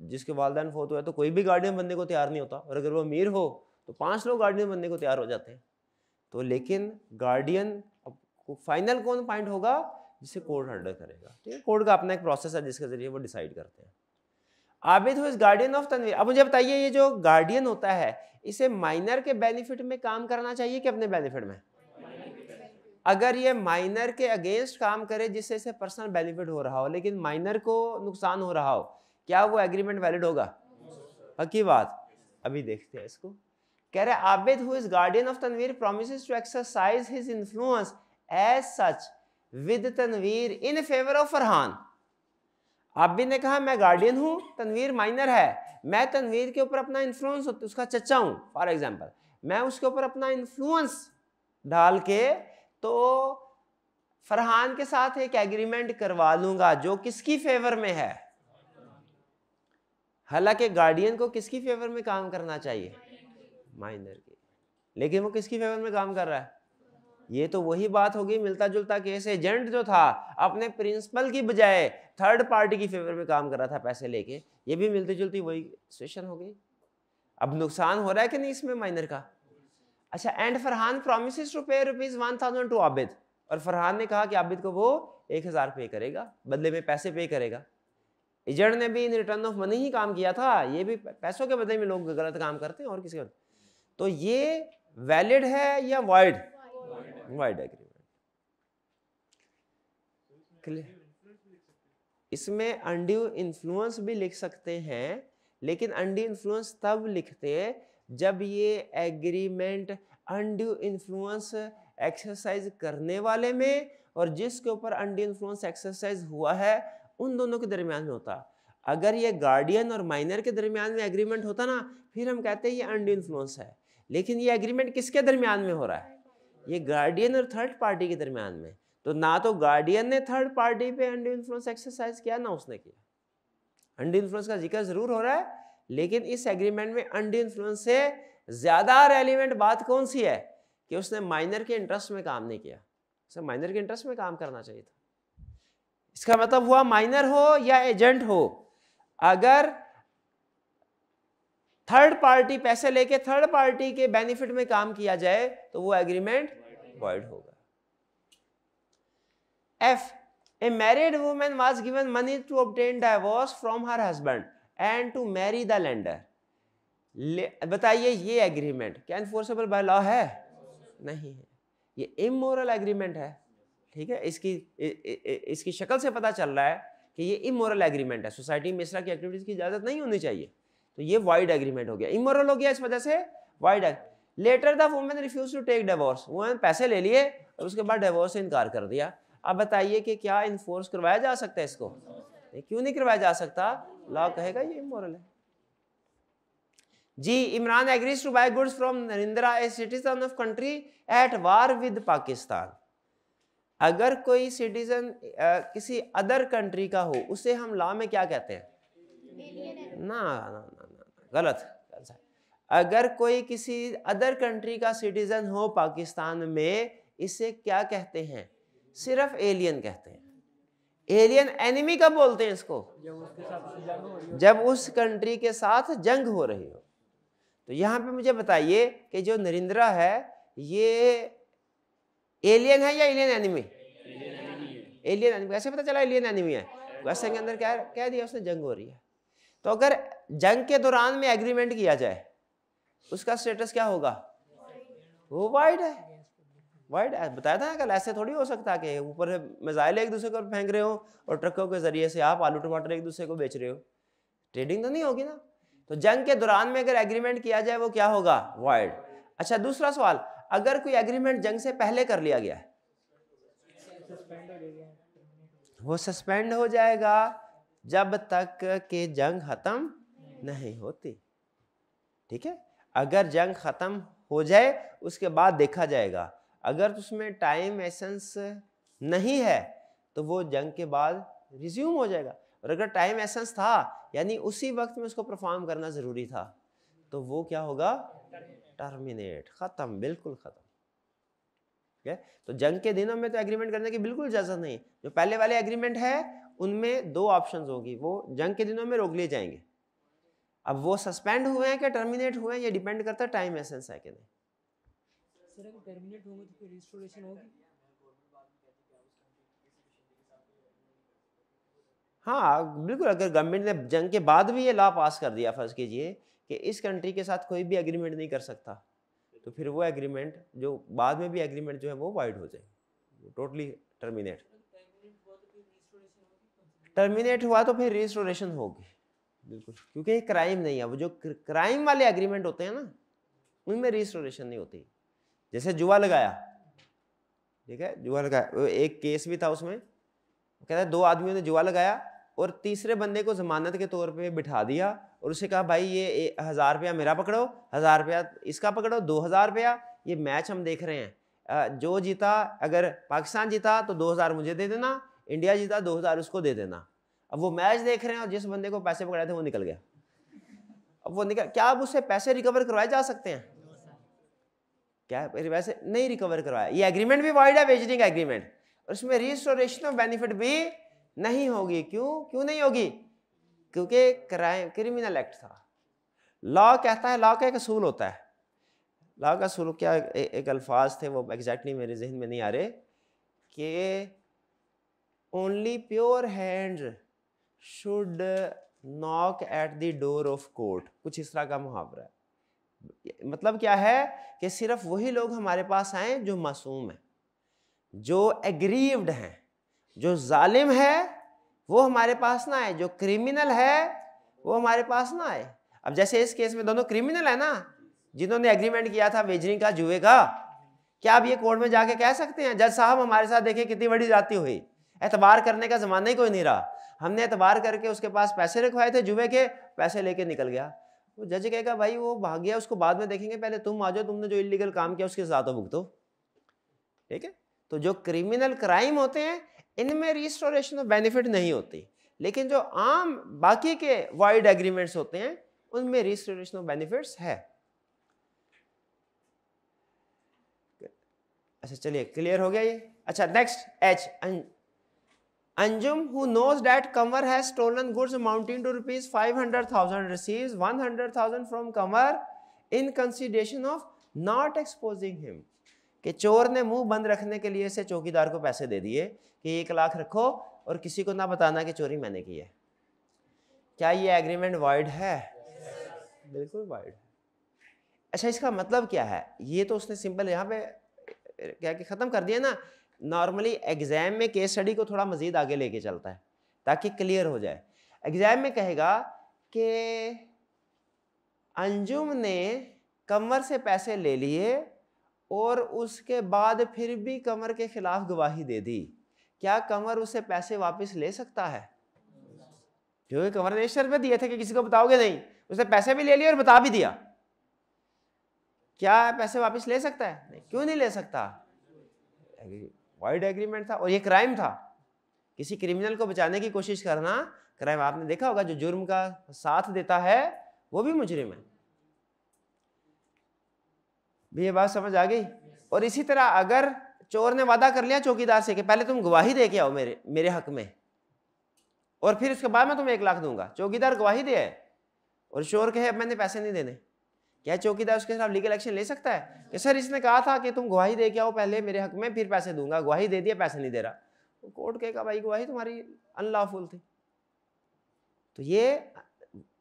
जिसके वालिदैन फोत हुआ है तो कोई भी गार्डियन बनने को तैयार नहीं होता, और अगर वो अमीर हो तो 5 लोग गार्डियन बनने को तैयार हो जाते हैं। तो लेकिन गार्डियन फाइनल कौन पॉइंट होगा? जिसे कोर्ट ऑर्डर करेगा। ठीक है, कोर्ट का अपना एक प्रोसेस है जिसके जरिए वो डिसाइड करते हैं। Abid who is guardian of Tanveer. अब मुझे बताइए ये जो गार्डियन होता है इसे माइनर के बेनिफिट में काम करना चाहिए कि अपने बेनिफिट में? अगर ये माइनर के अगेंस्ट काम करे जिससे इसे पर्सनल बेनिफिट हो रहा हो लेकिन माइनर को नुकसान हो रहा हो, क्या वो एग्रीमेंट वैलिड होगा? पक्की बात। अभी देखते हैं इसको। कह रहे Abid who is guardian of Tanveer promises to exercise his influence as such with Tanveer in favor of Farhan. आबिद ने कहा मैं गार्डियन हूं, तनवीर माइनर है, मैं तनवीर के ऊपर अपना इन्फ्लुएंस उसका चचा हूं, फॉर एग्जांपल मैं उसके ऊपर अपना इन्फ्लुएंस डाल के तो फरहान के साथ एक एग्रीमेंट करवा लूंगा जो किसकी फेवर में है? हालांकि गार्डियन को किसकी फेवर में काम करना चाहिए? माइनर की, लेकिन वो किसकी फेवर में काम कर रहा है? ये तो वही बात होगी, मिलता जुलता केस। एजेंट जो था अपने प्रिंसिपल की बजाय थर्ड पार्टी की फेवर में काम कर रहा था पैसे लेके, ये भी मिलती जुलती वही सिचुएशन हो गई। अब नुकसान हो रहा है कि नहीं इसमें माइनर का? अच्छा, एंड फरहान प्रॉमिसेस टू पे ₹1000 टू आबिद, और फरहान ने कहा कि आबिद को वो 1000 पे करेगा, बदले में पैसे पे करेगा। एजेंट ने भी इन रिटर्न ऑफ मनी ही काम किया था, ये भी पैसों के बदले में लोग गलत काम करते हैं और किसी का। तो ये वैलिड है या वाइड? Wide agreement. क्लियर? इसमें अनड्यू इन्फ्लुएंस भी लिख सकते हैं, लेकिन अनड्यू इन्फ्लुएंस तब लिखते जब ये एग्रीमेंट अनड्यू इन्फ्लुएंस एक्सरसाइज करने वाले में और जिसके ऊपर अनड्यू इन्फ्लुएंस एक्सरसाइज हुआ है उन दोनों के दरमियान में होता। अगर ये गार्डियन और माइनर के दरमियान में एग्रीमेंट होता ना, फिर हम कहते हैं ये अनड्यू इन्फ्लुएंस है। लेकिन ये एग्रीमेंट किसके दरमियान में हो रहा है? ये गार्डियन और थर्ड पार्टी के दरमियान में। तो ना तो गार्डियन ने थर्ड पार्टी पे अनड्यू इन्फ्लुएंस एक्सरसाइज किया, ना उसने किया। अनड्यू इन्फ्लुएंस का जिक्र जरूर हो रहा है, लेकिन इस एग्रीमेंट में अनड्यू इन्फ्लुएंस से ज्यादा रेलिवेंट बात कौन सी है कि उसने माइनर के इंटरेस्ट में काम नहीं किया, उसे माइनर के इंटरेस्ट में काम करना चाहिए था। इसका मतलब हुआ माइनर हो या एजेंट हो, अगर थर्ड पार्टी पैसे लेके थर्ड पार्टी के बेनिफिट में काम किया जाए तो वो एग्रीमेंट वॉइड होगा। F, a married woman was given money to obtain divorce from her husband and to marry the lender. बताइए ये एग्रीमेंट क्या इन्फोर्सेबल बाय लॉ है? नहीं है, ये इमोरल एग्रीमेंट है। ठीक है, इसकी शक्ल से पता चल रहा है कि ये इमोरल एग्रीमेंट है, सोसाइटी में इस तरह की एक्टिविटीज की इजाजत नहीं होनी चाहिए। तो ये वाइड एग्रीमेंट हो गया, इमोरल हो गया, इस वजह से void. Later the woman refuse to take divorce, woman पैसे ले लिए और उसके बाद डिवोर्स से इनकार कर दिया। अब बताइए कि क्या इन्फोर्स करवाया जा सकता है इसको? नहीं, क्यों नहीं करवाया जा सकता? लॉ कहेगा ये इमोरल है। जी, Imran agrees to buy goods from Narendra, a citizen of country at war with Pakistan. अगर कोई सिटीजन किसी अदर कंट्री का हो उसे हम लॉ में क्या कहते हैं? ना ना ना ना, गलत। अगर कोई किसी अदर कंट्री का सिटीजन हो पाकिस्तान में, इसे क्या कहते हैं? सिर्फ एलियन कहते हैं। एलियन एनिमी कब बोलते हैं इसको? जब उस कंट्री के साथ जंग हो रही हो। तो यहां पे मुझे बताइए कि जो नरेंद्रा है ये एलियन है या एलियन एनिमी? Alien enemy. कैसे पता चला एलियन एनिमी है? क्वेश्चन के अंदर क्या कह दिया उसने? जंग हो रही है। तो अगर जंग के दौरान में एग्रीमेंट किया जाए उसका स्टेटस क्या होगा? वो वाइड है। वाइड है, बताया था ना कल, ऐसे थोड़ी हो सकता कि ऊपर मिसाइल एक दूसरे को फेंक रहे हो और ट्रकों के जरिए से आप आलू टमाटर एक दूसरे को बेच रहे हो, ट्रेडिंग तो नहीं होगी ना। तो जंग के दौरान में अगर एग्रीमेंट किया जाए वो क्या होगा? वाइड। अच्छा दूसरा सवाल, अगर कोई एग्रीमेंट जंग से पहले कर लिया गया है वो सस्पेंड हो जाएगा जब तक कि जंग खत्म नहीं होती। ठीक है, अगर जंग खत्म हो जाए उसके बाद देखा जाएगा, अगर उसमें टाइम एसेंस नहीं है तो वो जंग के बाद रिज्यूम हो जाएगा, और अगर टाइम एसेंस था यानी उसी वक्त में उसको परफॉर्म करना जरूरी था तो वो क्या होगा? टर्मिनेट, खत्म, बिल्कुल खत्म। ठीक है, तो जंग के दिनों में तो एग्रीमेंट करने की बिल्कुल इजाजत नहीं। जो पहले वाले एग्रीमेंट है उनमें दो ऑप्शंस होगी, वो जंग के दिनों में रोक लिए जाएंगे। अब वो सस्पेंड हुए हैं क्या टर्मिनेट हुए हैं ये डिपेंड करता है टाइम एसेंस है कि नहीं। सर अगर टर्मिनेट होंगे तो फिर रिस्टोरेशन होगी? हाँ बिल्कुल, अगर गवर्नमेंट ने जंग के बाद भी ये लॉ पास कर दिया, फर्ज कीजिए कि इस कंट्री के साथ कोई भी एग्रीमेंट नहीं कर सकता, तो फिर वो एग्रीमेंट जो बाद में भी एग्रीमेंट जो है वो वाइड हो जाए, टोटली टर्मिनेट। टर्मिनेट हुआ तो फिर रिस्टोरेशन होगी बिल्कुल, क्योंकि ये क्राइम नहीं है। वो जो क्राइम वाले एग्रीमेंट होते हैं ना उनमें रिस्टोरेशन नहीं होती। जैसे जुआ लगाया, ठीक है, जुआ लगाया, एक केस भी था उसमें, कहता है दो आदमियों ने जुआ लगाया और तीसरे बंदे को जमानत के तौर पे बिठा दिया और उसे कहा भाई ये 1000 रुपया मेरा पकड़ो, 1000 रुपया इसका पकड़ो, 2000 रुपया, ये मैच हम देख रहे हैं, जो जीता, अगर पाकिस्तान जीता तो 2000 मुझे दे देना, इंडिया जीता 2000 उसको दे देना। अब वो मैच देख रहे हैं और जिस बंदे को पैसे पकड़ाए थे वो निकल गया। अब वो निकल, क्या अब उससे पैसे रिकवर करवाए जा सकते हैं? क्या पैसे नहीं रिकवर करवाया? ये एग्रीमेंट भी वाइड है, वेजरिंग एग्रीमेंट, उसमें रिस्टोरेशन ऑफ बेनिफिट भी नहीं होगी। क्यों नहीं होगी? क्योंकि क्रिमिनल एक्ट था। लॉ कहता है, लॉ का एक असूल होता है, लॉ का असूल क्या, एक अल्फाज थे वो एग्जैक्टली मेरे जहन में नहीं आ रहे, कि only pure hand should knock at the door of court, कुछ इस तरह का मुहावरा है। मतलब क्या है कि सिर्फ वही लोग हमारे पास आए जो मासूम हैं, जो एग्रीव्ड हैं, जो जालिम है वो हमारे पास ना आए, जो क्रिमिनल है वो हमारे पास ना आए। अब जैसे इस केस में दोनों क्रिमिनल है ना, जिन्होंने एग्रीमेंट किया था वेजरिंग का, जुए का, क्या आप ये कोर्ट में जाके कह सकते हैं जज साहब हमारे साथ देखिए कितनी बड़ी जाती हुई, एतबार करने का जमाना ही कोई नहीं रहा, हमने एतबार करके उसके पास पैसे रखवाए थे जुए के, पैसे लेके निकल गया। वो जज कहेगा भाई वो भाग गया, उसको बाद में देखेंगे, पहले तुम आ जाओ, तुमने जो इलीगल काम किया उसके साथ भुगतो। ठीक है, तो जो क्रिमिनल क्राइम होते हैं इनमें रिस्टोरेशन ऑफ बेनिफिट नहीं होती, लेकिन जो आम बाकी के वाइड एग्रीमेंट्स होते हैं उनमें रिस्टोरेशन ऑफ बेनिफिट्स है। अच्छा चलिए क्लियर हो गया ये। अच्छा next H, Anjum who knows that Qamar has stolen goods amounting to ₹500,000 receives 100,000 from Qamar in consideration of not exposing him, कि चोर ने मुंह बंद रखने के लिए से चौकीदार को पैसे दे दिए कि 1 लाख रखो और किसी को ना बताना कि चोरी मैंने की है। क्या ये एग्रीमेंट वाइड है? बिल्कुल वाइड है। अच्छा इसका मतलब क्या है? ये तो उसने सिंपल यहाँ पे क्या कि ख़त्म कर दिया ना। नॉर्मली एग्जाम में केस स्टडी को थोड़ा मजीद आगे लेके चलता है ताकि क्लियर हो जाए। एग्जाम में कहेगा कि अंजुम ने कमर से पैसे ले लिए और उसके बाद फिर भी कमर के खिलाफ गवाही दे दी, क्या कमर उसे पैसे वापस ले सकता है? क्योंकि कमर ने शर्त पे दिए थे कि किसी को बताओगे नहीं, उसने पैसे भी ले लिए और बता भी दिया, क्या पैसे वापस ले सकता है? नहीं, क्यों नहीं ले सकता? वाइड एग्रीमेंट था और ये क्राइम था। किसी क्रिमिनल को बचाने की कोशिश करना क्राइम। आपने देखा होगा जो जुर्म का साथ देता है वो भी मुजरिम है। भी ये बात समझ आ गई? और इसी तरह अगर चोर ने वादा कर लिया चौकीदार से कि पहले तुम गवाही दे के आओ मेरे हक में और फिर उसके बाद मैं तुम्हें 1 लाख दूंगा, चौकीदार गवाही दे और चोर कहे अब मैंने पैसे नहीं देने, क्या चौकीदार उसके खिलाफ लीगल एक्शन ले सकता है कि सर इसने कहा था कि तुम गवाही दे के आओ पहले मेरे हक में फिर पैसे दूंगा, गवाही दे दिया पैसे नहीं दे रहा? तो कोर्ट कहेगा भाई गवाही तुम्हारी अनलॉफुल थी। तो ये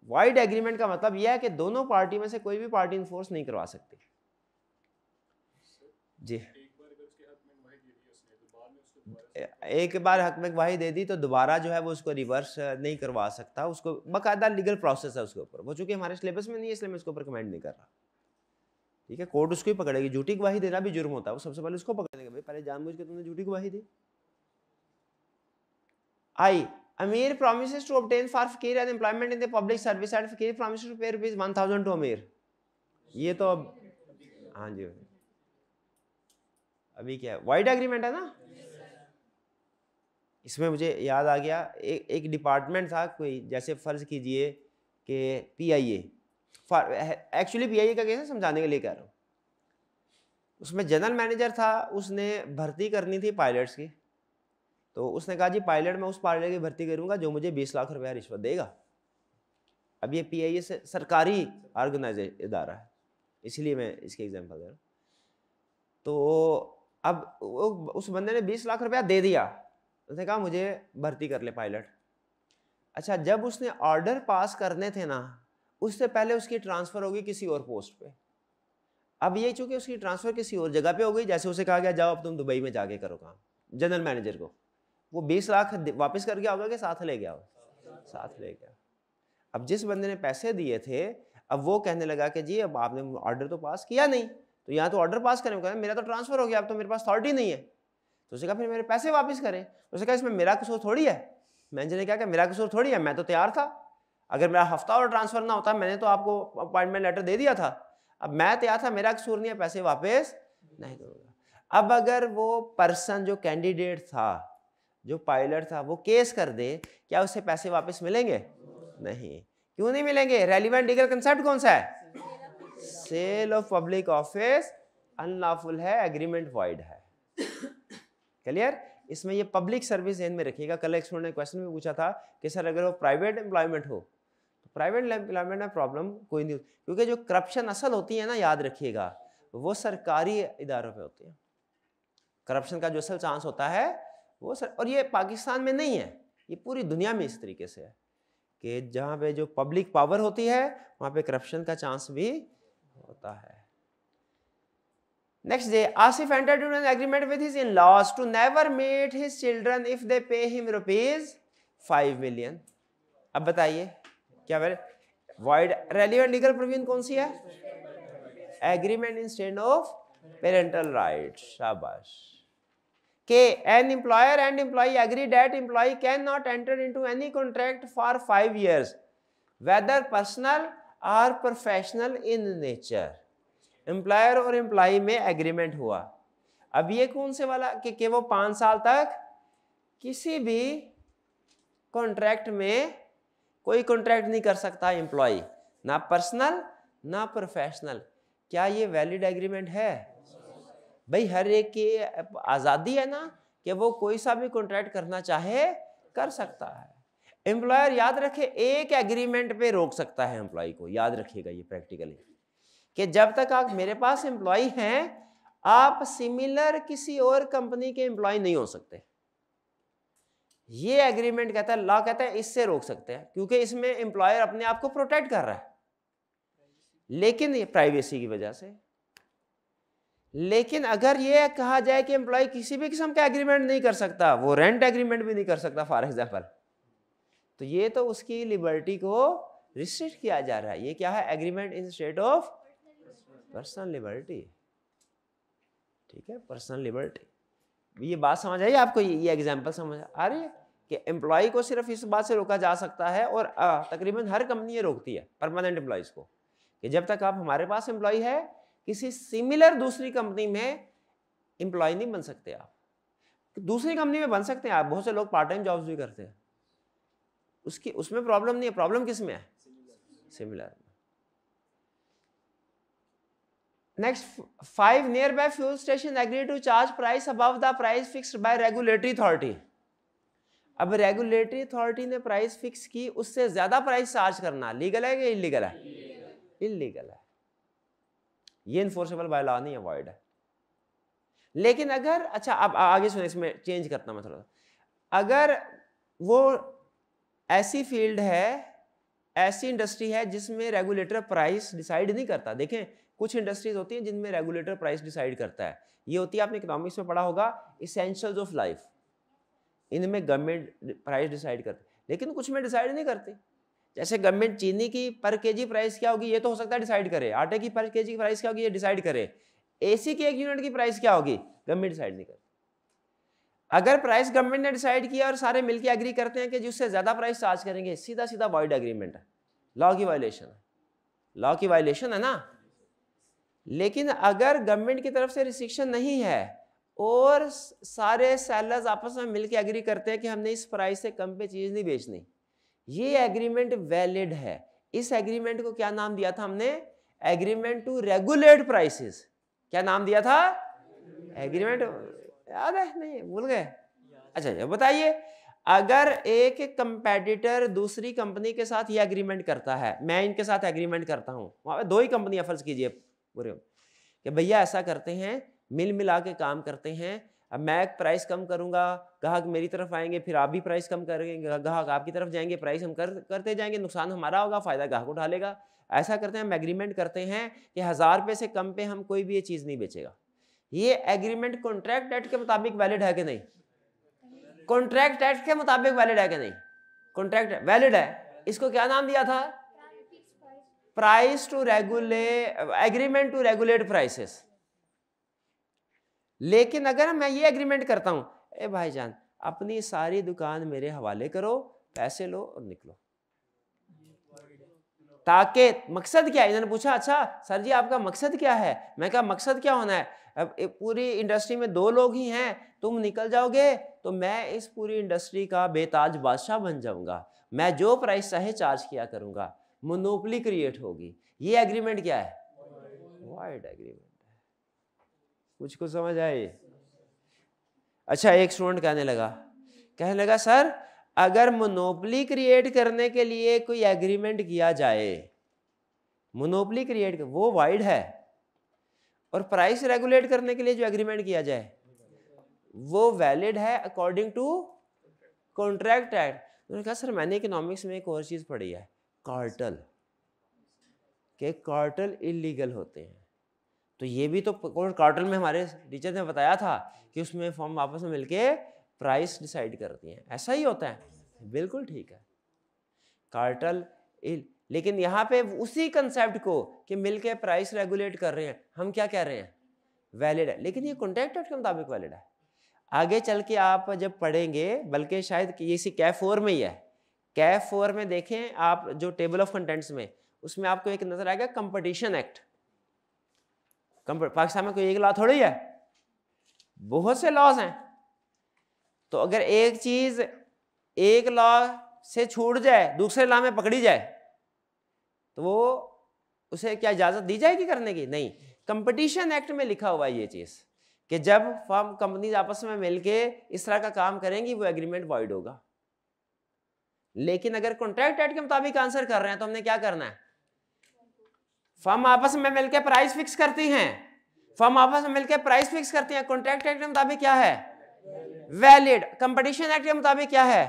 वाइड एग्रीमेंट का मतलब यह है कि दोनों पार्टी में से कोई भी पार्टी इन्फोर्स नहीं करवा सकती। जी, एक बार हक में गवाही दे दी तो दोबारा जो है वो उसको रिवर्स नहीं करवा सकता, उसको बाकायदा लीगल प्रोसेस है उसके ऊपर। वो चूंकि हमारे सिलेबस में नहीं है इसलिए मैं उसके ऊपर कमेंट नहीं कर रहा। ठीक है, कोर्ट उसको ही पकड़ेगी। झूठी गवाही देना भी जुर्म होता है, वो सबसे पहले उसको पकड़ेगा, भाई पहले जानबूझ के तुमने झूठी गवाही दी। आई Amir promises to obtain for Fakir an employment in the public service and Fakir promises to pay rupees 1000 to Amir। ये तो अब हाँ जी अभी क्या है, वाइड एग्रीमेंट है ना। इसमें मुझे याद आ गया एक डिपार्टमेंट था कोई, जैसे फर्ज कीजिए कि PIA, एक्चुअली PIA का केस है समझाने के लिए कह रहा हूँ। उसमें जनरल मैनेजर था, उसने भर्ती करनी थी पायलट्स की, तो उसने कहा जी पायलट मैं उस पायलट की भर्ती करूंगा जो मुझे 20 लाख रुपया रिश्वत देगा। अब ये PIA से सरकारी ऑर्गेनाइजेशन इदारा है, इसलिए मैं इसके एग्जांपल दे रहा हूँ। तो अब उस बंदे ने 20 लाख रुपया दे दिया, उसने कहा मुझे भर्ती कर ले पायलट। अच्छा, जब उसने ऑर्डर पास करने थे ना, उससे पहले उसकी ट्रांसफर होगी किसी और पोस्ट पे। अब ये चूंकि उसकी ट्रांसफर किसी और जगह पे हो गई, जैसे उसे कहा गया जाओ अब तुम दुबई में जाके करो काम, जनरल मैनेजर को, वो 20 लाख वापस कर गया होगा कि साथ ले गया होगा? साथ ले गया। अब जिस बंदे ने पैसे दिए थे, अब वो कहने लगा कि जी अब आपने ऑर्डर तो पास किया नहीं, तो यहाँ तो ऑर्डर पास करें, मेरा तो ट्रांसफर हो गया, अब तो मेरे पास अथॉरिटी नहीं है। तो उसे कहा फिर मेरे पैसे वापस करें। उसे कहा इसमें मेरा कसूर थोड़ी है। मैनेजर ने कहा मेरा कसूर थोड़ी है, मैं तो तैयार था, अगर मेरा हफ्ता और ट्रांसफर ना होता मैंने तो आपको अपॉइंटमेंट लेटर दे दिया था, अब मैं तैयार था, मेरा कसूर नहीं है, पैसे वापस नहीं दूंगा। अब अगर वो पर्सन जो कैंडिडेट था, जो पायलट था, वो केस कर दे, क्या उससे पैसे वापस मिलेंगे? नहीं। क्यों नहीं मिलेंगे? रेलिवेंट लीगल कंसेप्ट कौन सा है? Sale of public office unlawful है, एग्रीमेंट वॉइड है। क्लियर? इसमें ये पब्लिक सर्विस ध्यान में रखिएगा। कल एक स्टूडेंट ने क्वेश्चन भी पूछा था कि सर अगर वो प्राइवेट एम्प्लॉयमेंट हो, तो प्राइवेट एम्प्लॉयमेंट में प्रॉब्लम कोई नहीं, क्योंकि जो करप्शन असल होती है ना, याद रखिएगा, वो सरकारी इदारों पे होती है। करप्शन का जो असल चांस होता है वो और ये पाकिस्तान में नहीं है, ये पूरी दुनिया में इस तरीके से है कि जहाँ पे जो पब्लिक पावर होती है वहाँ पे करप्शन का चांस भी होता है। Next day, Asif entered into an agreement with his in-laws to never meet his children if they pay him rupees 5 million। अब बताइए क्या void relevant legal provision कौन सी है? Agreement instead of parental rights। शाबाश। K, an employer and employee agree that employee cannot enter into any contract for 5 years, whether personal or professional in nature। Employer और employee में agreement हुआ। अब ये कौन से वाला कि वो 5 साल तक किसी भी कॉन्ट्रैक्ट में कोई कॉन्ट्रैक्ट नहीं कर सकता एम्प्लॉय, ना पर्सनल ना प्रोफेशनल। क्या ये वैलिड एग्रीमेंट है? भाई हर एक की आज़ादी है ना कि वो कोई सा भी कॉन्ट्रैक्ट करना चाहे कर सकता है। एम्प्लॉयर याद रखे एक एग्रीमेंट पे रोक सकता है एम्प्लॉय को, याद रखिएगा ये प्रैक्टिकली, कि जब तक आप मेरे पास एम्प्लॉय हैं, आप सिमिलर किसी और कंपनी के एम्प्लॉय नहीं हो सकते। ये एग्रीमेंट कहता है, लॉ कहता है इससे रोक सकते हैं, क्योंकि इसमें एम्प्लॉयर अपने आप को प्रोटेक्ट कर रहा है, लेकिन ये प्राइवेसी की वजह से। लेकिन अगर ये कहा जाए कि एम्प्लॉय किसी भी किस्म का एग्रीमेंट नहीं कर सकता, वो रेंट एग्रीमेंट भी नहीं कर सकता फॉर एग्जाम्पल, तो ये तो उसकी लिबर्टी को रिस्ट्रिक्ट किया जा रहा है। ये क्या है? Agreement in state of personal liberty. ठीक है, पर्सनल लिबर्टी। ये बात समझ आई आपको? ये एग्जांपल समझ आ रही है कि एम्प्लॉय को सिर्फ इस बात से रोका जा सकता है, और तकरीबन हर कंपनी ये रोकती है परमानेंट एम्प्लॉयज को, कि जब तक आप हमारे पास एम्प्लॉय है, किसी सिमिलर दूसरी कंपनी में एम्प्लॉय नहीं बन सकते। आप दूसरी कंपनी में बन सकते हैं, आप बहुत से लोग पार्ट टाइम जॉब्स भी करते हैं, उसमें प्रॉब्लम नहीं है। प्रॉब्लम किस में है? Similar. Next, 5 nearby fuel station agree to charge price above the price fixed by regulatory authority। अब रेगुलेटरी अथॉरिटी ने प्राइस फिक्स की, उससे ज्यादा प्राइस चार्ज करना लीगल है कि इलीगल है? इलीगल है। ये इन्फोर्सेबल बाय लॉ नहीं है, वॉइड है। लेकिन अगर, अच्छा अब आगे सुनिए, इसमें चेंज करता मैं थोड़ा। अगर वो ऐसी फील्ड है, ऐसी इंडस्ट्री है जिसमें रेगुलेटर प्राइस डिसाइड नहीं करता। देखें कुछ इंडस्ट्रीज होती हैं जिनमें रेगुलेटर प्राइस डिसाइड करता है। ये होती है, आपने इकोनॉमिक्स में पढ़ा होगा, इसेंशियल्स ऑफ लाइफ। इनमें गवर्नमेंट प्राइस डिसाइड करती, लेकिन कुछ में डिसाइड नहीं करती। जैसे गवर्नमेंट चीनी की पर केजी प्राइस क्या होगी ये तो हो सकता है डिसाइड करे, आटे की पर केजी प्राइस क्या होगी ये डिसाइड करे, एसी की 1 यूनिट की प्राइस क्या होगी गवर्नमेंट डिसाइड नहीं करती। अगर प्राइस गवर्नमेंट ने डिसाइड किया और सारे मिलकर एग्री करते हैं कि जिससे ज्यादा प्राइस चार्ज करेंगे, सीधा सीधा वॉइड एग्रीमेंट है, लॉ की वायलेशन है, लॉ की वायलेशन है ना। लेकिन अगर गवर्नमेंट की तरफ से रिस्ट्रिक्शन नहीं है और सारे सेलर्स आपस में मिलकर एग्री करते हैं कि हमने इस प्राइस से कम पे चीज नहीं बेचनी, ये एग्रीमेंट वैलिड है। इस एग्रीमेंट को क्या नाम दिया था हमने? Agreement to regulate prices. क्या नाम दिया था? एग्रीमेंट, याद है? नहीं भूल गए? अच्छा बताइए, अगर एक कंपेटिटर दूसरी कंपनी के साथ ये एग्रीमेंट करता है, मैं इनके साथ एग्रीमेंट करता हूं, वहां पे 2 ही कंपनियां फर्ज कीजिए पूरे, कि भैया ऐसा करते हैं, मिल मिला के काम करते हैं, अब मैं प्राइस कम करूंगा, ग्राहक मेरी तरफ आएंगे, फिर आप भी प्राइस कम करेंगे, ग्राहक आपकी तरफ जाएंगे, प्राइस हम करते जाएंगे, नुकसान हमारा होगा, फायदा ग्राहक उठा लेगा। ऐसा करते हैं, हम एग्रीमेंट करते हैं कि 1000 रुपये से कम पे हम कोई भी ये चीज नहीं बेचेगा। ये एग्रीमेंट कॉन्ट्रैक्ट एक्ट के मुताबिक वैलिड है कि नहीं? कॉन्ट्रैक्ट एक्ट के मुताबिक वैलिड है कि नहीं? कॉन्ट्रैक्ट वैलिड है। इसको क्या नाम दिया था? Price to regulate, agreement to regulate prices. लेकिन अगर मैं ये एग्रीमेंट करता हूं, ए भाईजान अपनी सारी दुकान मेरे हवाले करो, पैसे लो और निकलो, ताकि मकसद क्या है? इन्होंने पूछा अच्छा सर जी आपका मकसद क्या है? मैं कहा मकसद क्या होना है, अब पूरी इंडस्ट्री में 2 लोग ही हैं, तुम निकल जाओगे तो मैं इस पूरी इंडस्ट्री का बेताज बादशाह बन जाऊंगा, मैं जो प्राइस चाहे चार्ज किया करूंगा, मोनोपोली क्रिएट होगी। ये एग्रीमेंट क्या है? Wide agreement. कुछ समझ आए? अच्छा, एक स्टूडेंट कहने लगा सर अगर मोनोपोली क्रिएट करने के लिए कोई एग्रीमेंट किया जाए, मोनोपोली क्रिएट वो वाइड है, और प्राइस रेगुलेट करने के लिए जो एग्रीमेंट किया जाए वो वैलिड है अकॉर्डिंग टू कॉन्ट्रैक्ट एक्ट। उन्होंने कहा सर मैंने इकोनॉमिक्स में एक और चीज पढ़ी है, कार्टेल, के कार्टेल इलीगल होते हैं। तो ये भी तो कार्टेल में हमारे टीचर ने बताया था कि उसमें फर्म आपस में मिलके प्राइस डिसाइड करती हैं, ऐसा ही होता है। बिल्कुल ठीक है, कार्टेल। लेकिन यहाँ पे उसी कंसेप्ट को कि मिलके प्राइस रेगुलेट कर रहे हैं, हम क्या कह रहे हैं? वैलिड है। लेकिन ये कॉन्ट्रैक्ट एक्ट के मुताबिक वैलिड है। आगे चल के आप जब पढ़ेंगे, बल्कि शायद ये इसी कैफ 4 में ही है, कैफ 4 में देखें आप जो टेबल ऑफ कंटेंट्स में, उसमें आपको एक नजर आएगा कंपटीशन एक्ट। पाकिस्तान में कोई एक लॉ थोड़ी है, बहुत से लॉज हैं। तो अगर एक चीज एक लॉ से छूट जाए, दूसरे लॉ में पकड़ी जाए, तो वो उसे क्या इजाजत दी जाएगी करने की? नहीं। कंपटीशन एक्ट में लिखा हुआ है ये चीज कि जब फर्म कंपनी आपस में मिलके इस तरह का काम करेंगी वो एग्रीमेंट वॉइड होगा। लेकिन अगर कॉन्ट्रैक्ट एक्ट के मुताबिक आंसर कर रहे हैं तो हमने क्या करना है? फर्म आपस में मिलकर प्राइस फिक्स करती हैं, फर्म आपस में मिलकर प्राइस फिक्स करती हैं। कॉन्ट्रैक्ट एक्ट के मुताबिक क्या है? वैलिड। कंपटीशन एक्ट के मुताबिक क्या है?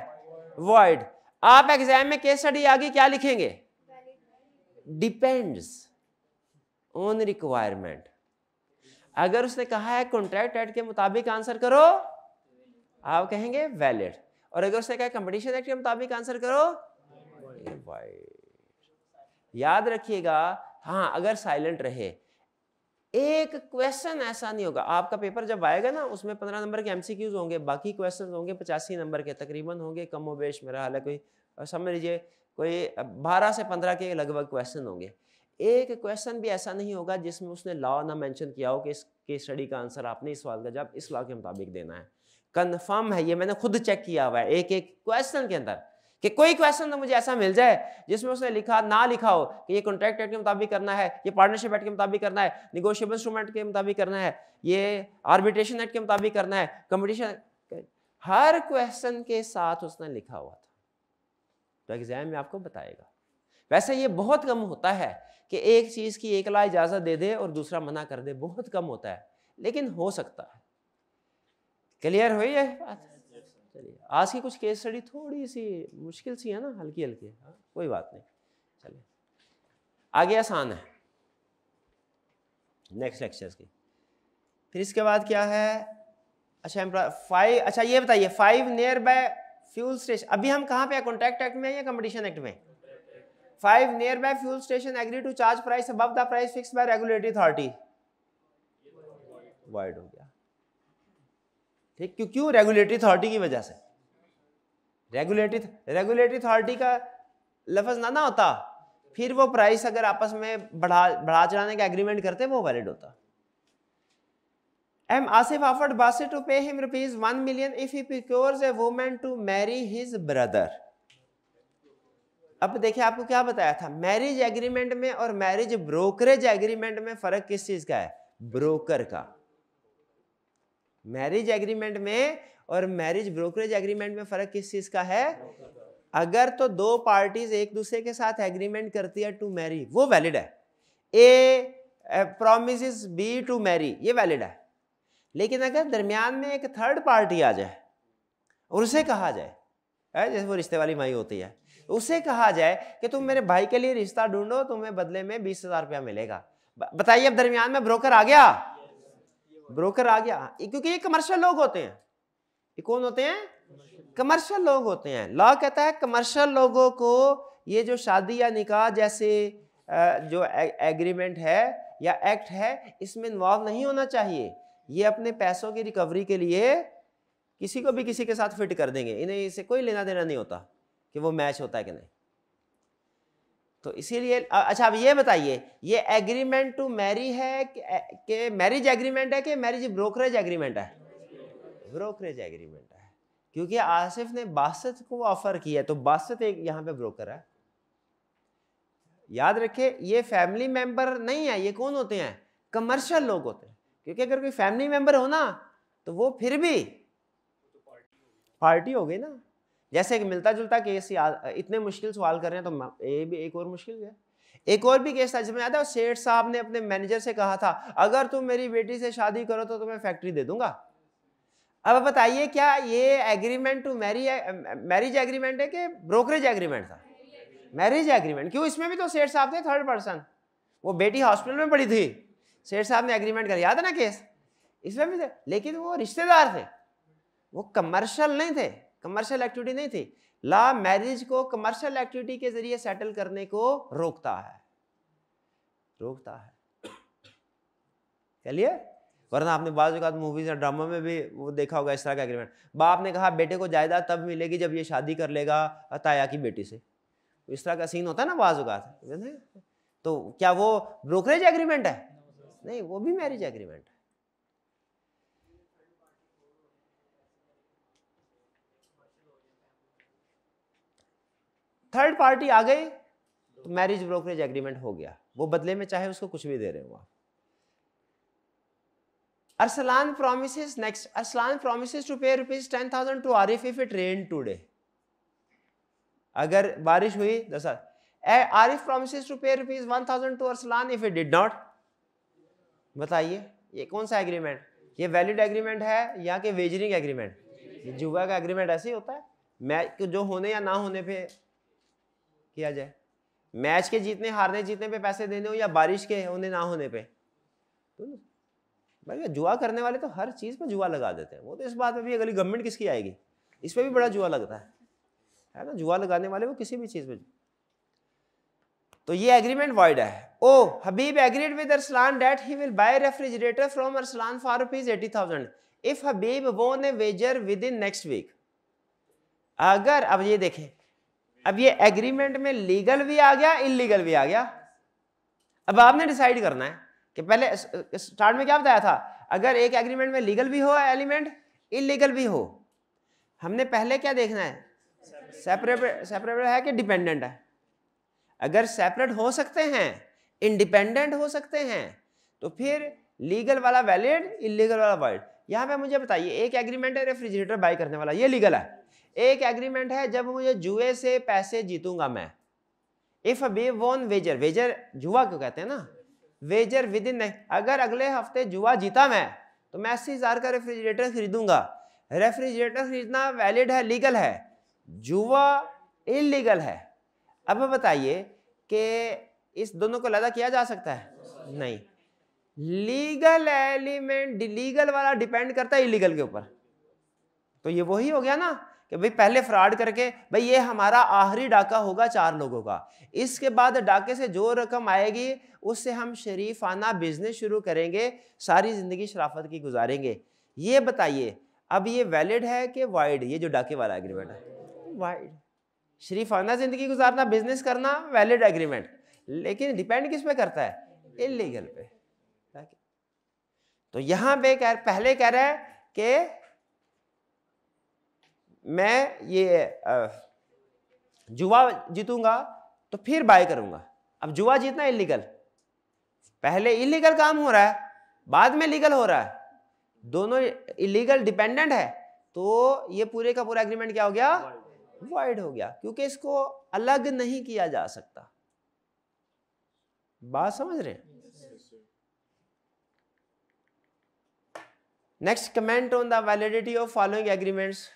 वॉइड। आप एग्जाम में केस स्टडी आगे क्या लिखेंगे? Depends on requirement. अगर उसने कहा है कॉन्ट्रैक्ट एक्ट के मुताबिक आंसर करो, आप कहेंगे वैलिड, और अगर उसने कहा कंपटीशन एक्ट के मुताबिक आंसर करो, वॉइड। याद रखिएगा, हाँ अगर साइलेंट रहे, एक क्वेश्चन ऐसा नहीं होगा, आपका पेपर जब आएगा ना उसमें 15 नंबर के एमसीक्यूज होंगे, बाकी क्वेश्चन होंगे 85 नंबर के तकरीबन होंगे, कम व बेश मेरा हाल है, कोई समझ लीजिए कोई 12 से 15 के लगभग क्वेश्चन होंगे। एक क्वेश्चन भी ऐसा नहीं होगा जिसमें उसने लॉ ना मेंशन किया हो कि इस केस स्टडी का आंसर आपने इस सवाल का जवाब इस लॉ के मुताबिक देना है। कंफर्म है, ये मैंने खुद चेक किया हुआ है एक एक क्वेश्चन के अंदर, कि कोई क्वेश्चन तो मुझे ऐसा मिल जाए जिसमें उसने ना लिखा हो कि ये कॉन्ट्रैक्ट एक्ट के मुताबिक करना है, ये पार्टनरशिप एक्ट के मुताबिक करना है, निगोशिएबल इंस्ट्रूमेंट के मुताबिक करना है, ये आर्बिट्रेशन एक्ट के मुताबिक करना है, कंपटीशन, हर क्वेश्चन के साथ उसने लिखा हुआ था। तो एग्जाम में आपको बताएगा। वैसे ये बहुत कम होता है कि एक चीज की एक ला इजाजत दे दे और दूसरा मना कर दे, बहुत कम होता है, लेकिन हो सकता है। क्लियर हुई है बात? चलिए, आज की कुछ केस स्टडी थोड़ी सी मुश्किल सी है ना, हल्की हल्की, कोई बात नहीं, चलिए आगे आसान है नेक्स्ट लेक्चर्स की। फिर इसके बाद क्या है, अच्छा 5, अच्छा ये बताइए 5 नियर बाय फ्यूल स्टेशन, अभी हम कहाँ पे है, कॉन्ट्रैक्ट एक्ट में या कंपटीशन एक्ट में? 5 nearby fuel station agree to charge price above the price fixed by regulatory authority, void हो गया। ठीक, क्यों? रेगुलेटरी अथॉरिटी की वजह से। रेगुलेटरी अथॉरिटी का लफ्ज ना होता, फिर वो प्राइस अगर आपस में बढ़ा चढ़ाने का एग्रीमेंट करते वो वैलिड होता। M. Asif offered Basit to pay him ₹1 million if he procures a woman to marry his brother. अब देखिए आपको क्या बताया था, मैरिज एग्रीमेंट में और मैरिज ब्रोकरेज एग्रीमेंट में फर्क किस चीज का है? ब्रोकर का। मैरिज एग्रीमेंट में और मैरिज ब्रोकरेज एग्रीमेंट में फर्क किस चीज का है? अगर तो दो पार्टीज एक दूसरे के साथ एग्रीमेंट करती है टू मैरी, वो वैलिड है। ए प्रॉमिसेस बी टू मैरी, ये वैलिड है। लेकिन अगर दरमियान में एक थर्ड पार्टी आ जाए और उसे कहा जाए, जैसे वो रिश्ते वाली माई होती है, उसे कहा जाए कि तुम मेरे भाई के लिए रिश्ता ढूंढो, तुम्हें बदले में 20,000 रुपया मिलेगा। बताइए अब दरमियान में ब्रोकर आ गया, ब्रोकर आ गया, क्योंकि ये कमर्शियल लोग होते हैं। ये कौन होते हैं? कमर्शियल लोग होते हैं। लॉ कहता है कमर्शियल लोगों को ये जो शादी या निकाह जैसे जो एग्रीमेंट है या एक्ट है, इसमें इन्वॉल्व नहीं होना चाहिए। ये अपने पैसों की रिकवरी के लिए किसी को भी किसी के साथ फिट कर देंगे, इन्हें इससे कोई लेना देना नहीं होता कि वो मैच होता है कि नहीं। तो इसीलिए अच्छा अब ये बताइए, ये एग्रीमेंट टू मैरी है कि मैरिज एग्रीमेंट है कि मैरिज ब्रोकरेज एग्रीमेंट है? ब्रोकरेज एग्रीमेंट है, क्योंकि आसिफ ने बासित को ऑफर किया, तो बासित एक यहाँ पे ब्रोकर है। याद रखे ये फैमिली मेंबर नहीं है, ये कौन होते हैं? कमर्शियल लोग होते हैं। क्योंकि अगर कोई फैमिली मेंबर हो ना तो वो फिर भी पार्टी हो गई ना। जैसे कि मिलता जुलता केस, इतने मुश्किल सवाल कर रहे हैं तो ये भी एक और मुश्किल है। एक और भी केस था जिसमें याद है सेठ साहब ने अपने मैनेजर से कहा था अगर तुम मेरी बेटी से शादी करो तो तुम्हें फैक्ट्री दे दूंगा। अब बताइए क्या ये एग्रीमेंट टू मैरिज एग्रीमेंट है कि ब्रोकरेज एग्रीमेंट था? Marriage agreement. क्यों? इसमें भी तो सेठ साहब थे थर्ड पर्सन, वो बेटी हॉस्पिटल में पड़ी थी, सेठ साहब ने एग्रीमेंट कर, याद है ना केस? इसमें भी थे, लेकिन वो रिश्तेदार थे, वो कमर्शियल नहीं थे, कमर्शियल एक्टिविटी नहीं थी। लॉ मैरिज को कमर्शियल एक्टिविटी के जरिए सेटल करने को रोकता है, रोकता है। चलिए, वरना आपने बाज़ औक़ात मूवीज या ड्रामा में भी वो देखा होगा इस तरह का एग्रीमेंट। बाप ने कहा बेटे को जायदाद तब मिलेगी जब ये शादी कर लेगा ताया की बेटी से, इस तरह का सीन होता है ना बाज़ औक़ात। तो क्या वो ब्रोकरेज एग्रीमेंट है? नहीं, वो भी मैरिज एग्रीमेंट है। थर्ड पार्टी आ गई तो मैरिज ब्रोकरेज एग्रीमेंट हो गया, वो बदले में चाहे उसको कुछ भी दे रहे हो आप। Arslan promises next. Arslan promises to pay ₹10,000 to Arif if it rained today. अगर बारिश हुई 10,000. Arif promises to pay ₹1,000 to Arslan if it did not. बताइए ये कौन सा एग्रीमेंट? ये वैलिड एग्रीमेंट है या कि वेजरिंग एग्रीमेंट? ये जुआ का एग्रीमेंट ऐसे ही होता है, मैच जो होने या ना होने पे किया जाए। मैच के जीतने हारने जीतने पे पैसे देने हो या बारिश के होने ना होने पे। तो भाई जुआ करने वाले तो हर चीज पे जुआ लगा देते हैं। वो तो इस बात में भी अगली गवर्नमेंट किसकी आएगी, इस पे भी बड़ा जुआ लगता है ना। जुआ लगाने वाले वो किसी भी चीज पे। तो ये एग्रीमेंट वॉइड है। ओ Habib agreed with Arsalan that he will buy refrigerator from Arsalan for ₹80,000 if Habib won a wager within next week. अगर अब ये देखें, अब ये एग्रीमेंट में लीगल भी आ गया, इलीगल भी आ गया। अब आपने डिसाइड करना है कि पहले स्टार्ट में क्या बताया था, अगर एक एग्रीमेंट में लीगल भी हो एलिमेंट, इलीगल भी हो। हमने पहले क्या देखना है, सेपरेट है कि डिपेंडेंट है। अगर सेपरेट हो सकते हैं, इंडिपेंडेंट हो सकते हैं, तो फिर लीगल वाला वैलिड, इलीगल वाला वॉइड। यहां पे मुझे बताइए, एक एग्रीमेंट है रेफ्रिजरेटर बाय करने वाला, ये लीगल है। एक एग्रीमेंट है जब मुझे जुए से पैसे जीतूंगा मैं, इफ हबीब वोन वेजर, वेजर जुआ क्यों कहते हैं ना, वेजर विद इन, अगर अगले हफ्ते जुआ जीता मैं तो मैं 80,000 का रेफ्रिजरेटर खरीदूंगा। रेफ्रिजरेटर खरीदना वैलिड है, लीगल है, जुआ इलीगल है। अब बताइए कि इस दोनों को अलग किया जा सकता है? नहीं। लीगल एलिमेंट लीगल वाला डिपेंड करता है इलीगल के ऊपर। तो ये वही हो गया ना कि भाई पहले फ्रॉड करके भाई ये हमारा आखिरी डाका होगा 4 लोगों का, इसके बाद डाके से जो रकम आएगी उससे हम शरीफाना बिजनेस शुरू करेंगे, सारी जिंदगी शराफत की गुजारेंगे। ये बताइए अब ये वैलिड है कि वाइड? ये जो डाके वाला एग्रीमेंट है वाइड। शरीफाना जिंदगी गुजारना, बिजनेस करना, वैलिड एग्रीमेंट। लेकिन डिपेंड किस पे करता है? इलीगल पे। तो यहां पे पहले कह रहा है कि मैं ये जुआ जीतूंगा तो फिर बाय करूंगा। अब जुआ जीतना इलीगल, पहले इलीगल काम हो रहा है, बाद में लीगल हो रहा है, दोनों इलीगल डिपेंडेंट है, तो ये पूरे का पूरा एग्रीमेंट क्या हो गया? वाइड हो गया, क्योंकि इसको अलग नहीं किया जा सकता। बात समझ रहे हैं? Next comment on the validity of following agreements.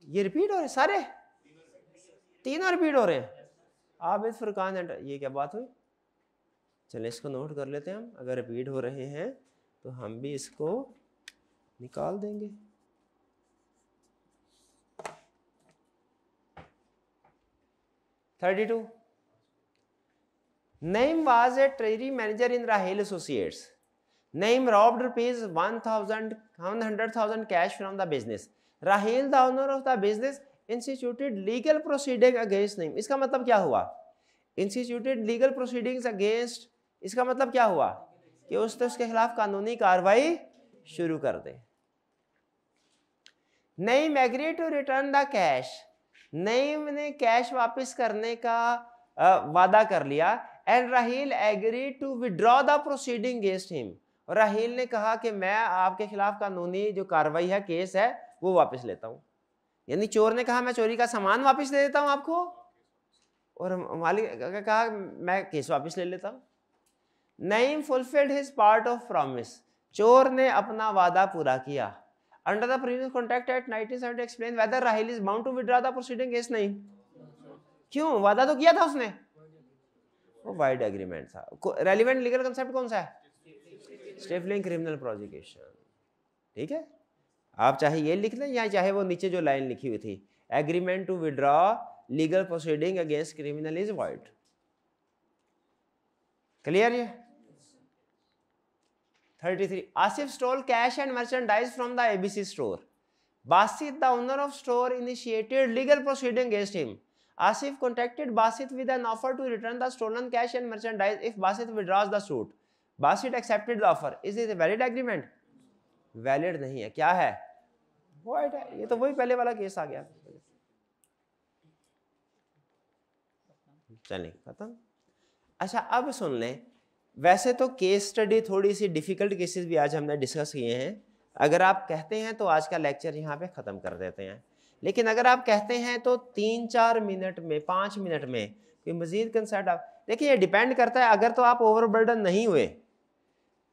ये रिपीट हो रहे सारे, तीनों रिपीट हो रहे हैं। आबिद फुरकान, ये क्या बात हुई? चलिए इसको नोट कर लेते हैं हम। अगर रिपीट हो रहे हैं तो हम भी इसको निकाल देंगे। (32) Naim was a treasury manager in Rahil Associates. Naim robbed rupees 100,000 cash from the business. Rahil, the owner of the business, instituted legal proceeding against Naim. इसका मतलब क्या हुआ? Instituted legal proceedings against, इसका मतलब क्या हुआ? कि उसके खिलाफ कानूनी कार्रवाई शुरू कर दे। Naim agreed to return the cash. Naim ने कैश वापस करने का वादा कर लिया। And Raheel agreed to withdraw the proceeding against him. और राहील ने कहा कि मैं आपके खिलाफ कानूनी जो कार्रवाई है, केस है, वो वापस लेता हूं। यानी चोर ने कहा मैं चोरी का सामान वापस ले देता हूं आपको, और मालिक ने कहा मैं केस वापस ले लेता हूं। Naeem fulfilled his part of promise. चोर ने अपना वादा पूरा किया। Under the previous contract at 1970 explain whether Raheel is bound to withdraw the proceeding against Naeem. क्यों? वादा तो किया था उसने, वो वाइड एग्रीमेंट था। रेलेवेंट लीगल कांसेप्ट कौन सा है? Stifling criminal prosecution. ठीक है, आप चाहे ये लिख लें या चाहे वो नीचे जो लाइन लिखी हुई थी, agreement to withdraw legal proceeding against criminal is void. Clear? ये 33 Asif stole cash and merchandise from the ABC store. Basit, the owner of store, initiated legal proceeding against him. Asif contacted Basit with an offer to return the stolen cash and merchandise if Basit withdraws the suit. Basit accepted the offer. Is it a valid agreement? Valid नहीं है। क्या है? Void है। ये तो वही पहले वाला केस आ गया। चलिए खत्म। अच्छा अब सुन लें, वैसे तो केस स्टडी थोड़ी सी डिफिकल्ट केसेस भी आज हमने डिस्कस किए हैं। अगर आप कहते हैं तो आज का लेक्चर यहाँ पे ख़त्म कर देते हैं, लेकिन अगर आप कहते हैं तो 3-4 मिनट में, 5 मिनट में कोई मज़ीद कंसेप्ट आप देखिए, ये डिपेंड करता है। अगर तो आप ओवरबर्डन नहीं हुए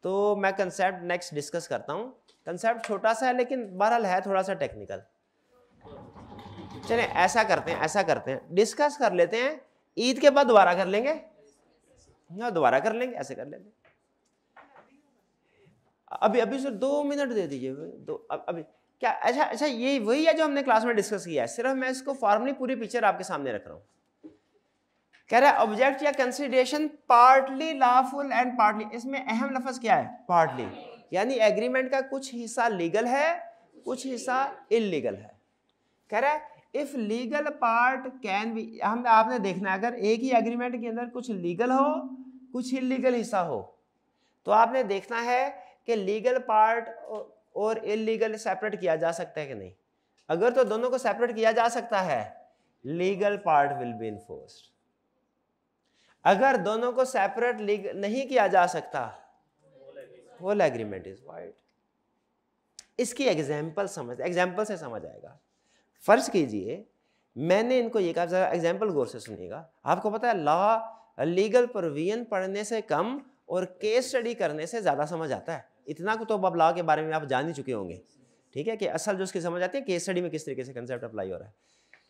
तो मैं कंसेप्ट नेक्स्ट डिस्कस करता हूँ। कंसेप्ट छोटा सा है लेकिन बहरहाल है थोड़ा सा टेक्निकल। चलें ऐसा करते हैं डिस्कस कर लेते हैं, ईद के बाद दोबारा कर लेंगे, दोबारा कर लेंगे, ऐसे कर लेंगे। अभी सिर्फ 2 मिनट दे दीजिए। अभी क्या? अच्छा ये वही है जो हमने क्लास में डिस्कस किया है, सिर्फ मैं इसको फॉर्मली पूरी पिक्चर आपके सामने रख रहा हूँ। कह रहा है ऑब्जेक्ट या consideration partly lawful and partly, इसमें अहम लफ्ज क्या है? पार्टली, यानी एग्रीमेंट का कुछ हिस्सा लीगल है, कुछ हिस्सा इलीगल है। कह रहा है if legal part can be, आपने देखना है अगर एक ही एग्रीमेंट के अंदर कुछ लीगल हो कुछ इलीगल हिस्सा हो, तो आपने देखना है कि लीगल पार्ट और इलीगल सेपरेट किया जा सकता है कि नहीं। अगर तो दोनों को सेपरेट किया जा सकता है, legal part will be enforced. अगर दोनों को सेपरेट नहीं किया जा सकता, होल एग्रीमेंट इज वाइड। इसकी एग्जाम्पल से समझ आएगा। फर्ज कीजिए मैंने इनको ये कहा, जरा एग्जाम्पल गौर से सुनिएगा। आपको पता है लॉ लीगल प्रोविजन पढ़ने से कम और केस स्टडी करने से ज़्यादा समझ आता है। इतना को तो अब लॉ के बारे में आप जान ही चुके होंगे, ठीक है, कि असल जो उसकी समझ आती है केस स्टडी में किस तरीके से कंसेप्ट अप्लाई हो रहा है।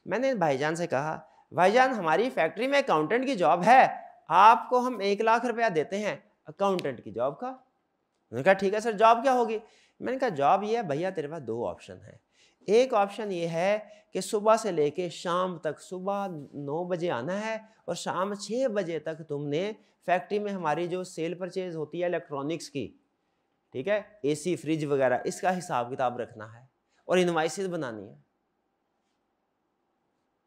मैंने भाईजान से कहा भाईजान हमारी फैक्ट्री में अकाउंटेंट की जॉब है, आपको हम 1 लाख रुपया देते हैं अकाउंटेंट की जॉब का। मैंने कहा ठीक है सर, जॉब क्या होगी? मैंने कहा जॉब ये है भैया, तेरे पास 2 ऑप्शन है। एक ऑप्शन ये है कि सुबह से लेके शाम तक, सुबह 9 बजे आना है और शाम 6 बजे तक तुमने फैक्ट्री में हमारी जो सेल परचेज होती है इलेक्ट्रॉनिक्स की, ठीक है, एसी फ्रिज वगैरह, इसका हिसाब किताब रखना है और इनवाइसेस बनानी है।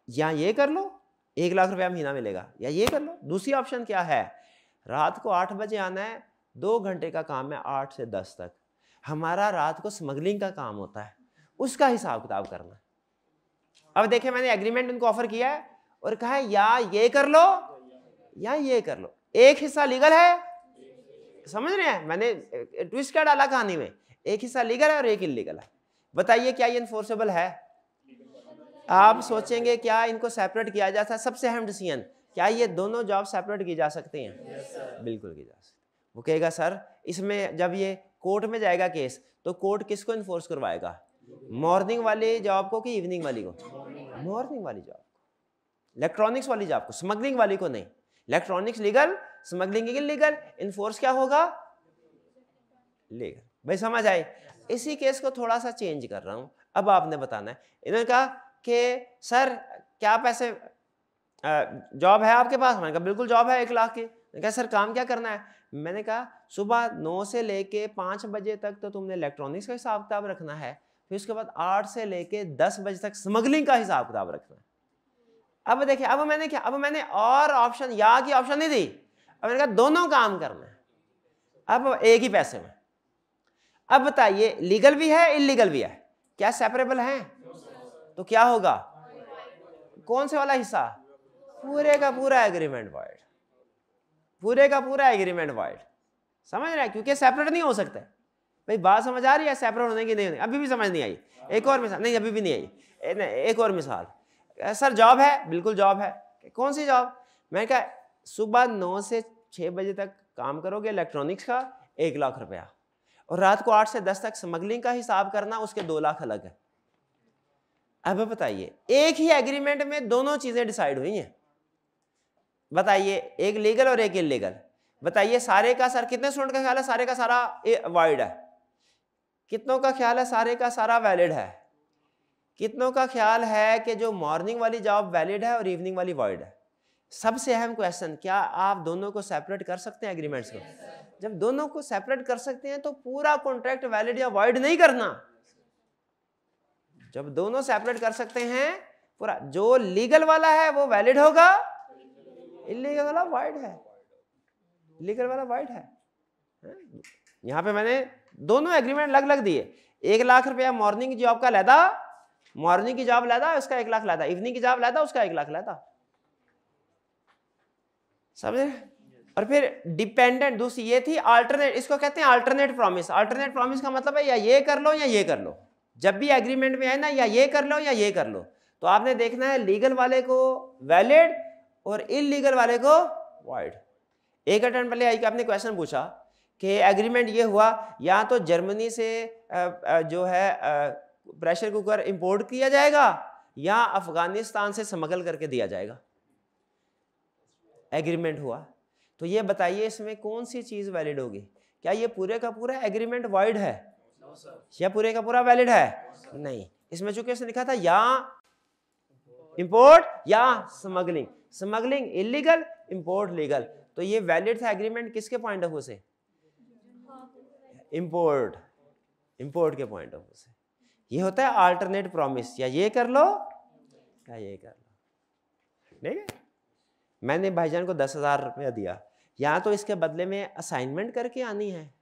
या ये कर लो, 1 लाख रुपया महीना मिलेगा, या ये कर लो। दूसरी ऑप्शन क्या है? रात को 8 बजे आना है, 2 घंटे का काम है 8 से 10 तक। हमारा रात को स्मगलिंग का काम होता है, उसका हिसाब किताब करना। अब देखिए मैंने एग्रीमेंट उनको ऑफर किया है और कहा है या ये कर लो या ये कर लो। एक हिस्सा लीगल है, समझ रहे हैं? मैंने ट्विस्ट क्या डाला कहानी में, एक हिस्सा लीगल है और एक इलीगल है। बताइए क्या ये इन्फोर्सेबल है? आप सोचेंगे क्या इनको सेपरेट किया जा सकता है? सबसे अहम डिसीजन, क्या ये दोनों जॉब सेपरेट की जा सकती हैं? बिल्कुल की जा सकती। वो कहेगा सर इसमें जब ये कोर्ट में जाएगा केस, तो कोर्ट किसको इन्फोर्स करवाएगा, मॉर्निंग वाली जॉब को कि इवनिंग वाली को? मॉर्निंग वाली जॉब को। इलेक्ट्रॉनिक्स वाली जॉब को, स्मगलिंग वाली को नहीं। Electronics legal, smuggling illegal, enforce क्या होगा? लीगल। भाई समझ आए? इसी केस को थोड़ा सा चेंज कर रहा हूं, अब आपने बताना है। इन्होंने कहा कि सर क्या पैसे जॉब है आपके पास? मैंने कहा बिल्कुल जॉब है 1 लाख की। कहा सर काम क्या करना है? मैंने कहा सुबह 9 से लेके 5 बजे तक तो तुमने इलेक्ट्रॉनिक्स का हिसाब किताब रखना है, फिर उसके बाद 8 से लेके 10 बजे तक स्मगलिंग का हिसाब किताब रखना है। अब देखिए, अब मैंने क्या, अब मैंने और ऑप्शन या की ऑप्शन नहीं दी, अब मैंने कहा दोनों काम करना है, अब एक ही पैसे में। अब बताइए लीगल भी है इलीगल भी है, क्या सेपरेबल है? तो क्या होगा? कौन से वाला हिस्सा? पूरे का पूरा एग्रीमेंट वॉइड, पूरे का पूरा एग्रीमेंट वॉइड। समझ रहे हैं? क्योंकि सेपरेट नहीं हो सकते। भाई बात समझ आ रही है? सेपरेट होने की नहीं होने, अभी भी समझ नहीं आई। एक और मिसाल, नहीं अभी भी नहीं आई, एक और मिसाल। सर जॉब है, बिल्कुल जॉब है। कौन सी जॉब? मैंने कहा सुबह 9 से 6 बजे तक काम करोगे इलेक्ट्रॉनिक्स का, 1 लाख रुपया, और रात को 8 से 10 तक स्मगलिंग का हिसाब करना, उसके 2 लाख अलग है। अब बताइए एक ही एग्रीमेंट में दोनों चीजें डिसाइड हुई हैं, बताइए एक लीगल और एक इलीगल। बताइए सारे का सर, कितने स्टूडेंट का ख्याल है सारे का सारा वाइड है? कितनों का ख्याल है सारे का सारा वैलिड है? कितनों का ख्याल है कि जो मॉर्निंग वाली जॉब वैलिड है और इवनिंग वाली वॉइड है? सबसे अहम क्वेश्चन, क्या आप दोनों को सेपरेट कर सकते हैं एग्रीमेंट्स को? जब दोनों को सेपरेट कर सकते हैं तो पूरा कॉन्ट्रैक्ट वैलिड या वॉइड नहीं करना। जब दोनों सेपरेट कर सकते हैं, पूरा जो लीगल वाला है वो वैलिड होगा, इलीगल वाला वॉइड है, लीगल वाला वॉइड है। यहां पे मैंने दोनों एग्रीमेंट अलग अलग दिए। 1 लाख रुपया मॉर्निंग की जॉब का लेदा, मॉर्निंग की जॉब लेदा उसका 1 लाख लेदा, इवनिंग की जॉब लेदा उसका 1 लाख लेदा। समझे? और फिर डिपेंडेंट दूसरी ये थी अल्टरनेट, इसको कहते हैं अल्टरनेट प्रॉमिस। अल्टरनेट प्रॉमिस का मतलब है या ये कर लो या ये कर लो। जब भी एग्रीमेंट में आए ना, या ये कर लो या ये कर लो, तो आपने देखना है लीगल वाले को वैलिड और इलीगल वाले को वॉइड। एक अटेम्प्ट पहले आई कि आपने क्वेश्चन पूछा कि एग्रीमेंट ये हुआ या तो जर्मनी से जो है प्रेशर कुकर इंपोर्ट किया जाएगा या अफगानिस्तान से स्मगल करके दिया जाएगा। एग्रीमेंट हुआ तो ये बताइए इसमें कौन सी चीज वैलिड होगी? क्या ये पूरे का पूरा एग्रीमेंट वॉइड है या पूरे का पूरा वैलिड है? नहीं, इसमें चूंकि इसने लिखा था या इंपोर्ट या smuggling, smuggling illegal, import legal, तो ये वैलिड था एग्रीमेंट किसके पॉइंट ऑफ व्यू से? इंपोर्ट, इंपोर्ट के पॉइंट ऑफ व्यू से। ये होता है अल्टरनेट प्रॉमिस, या ये कर लो या ये कर लो। ठीक है, मैंने भाईजान को 10,000 रुपया दिया, या तो इसके बदले में असाइनमेंट करके आनी है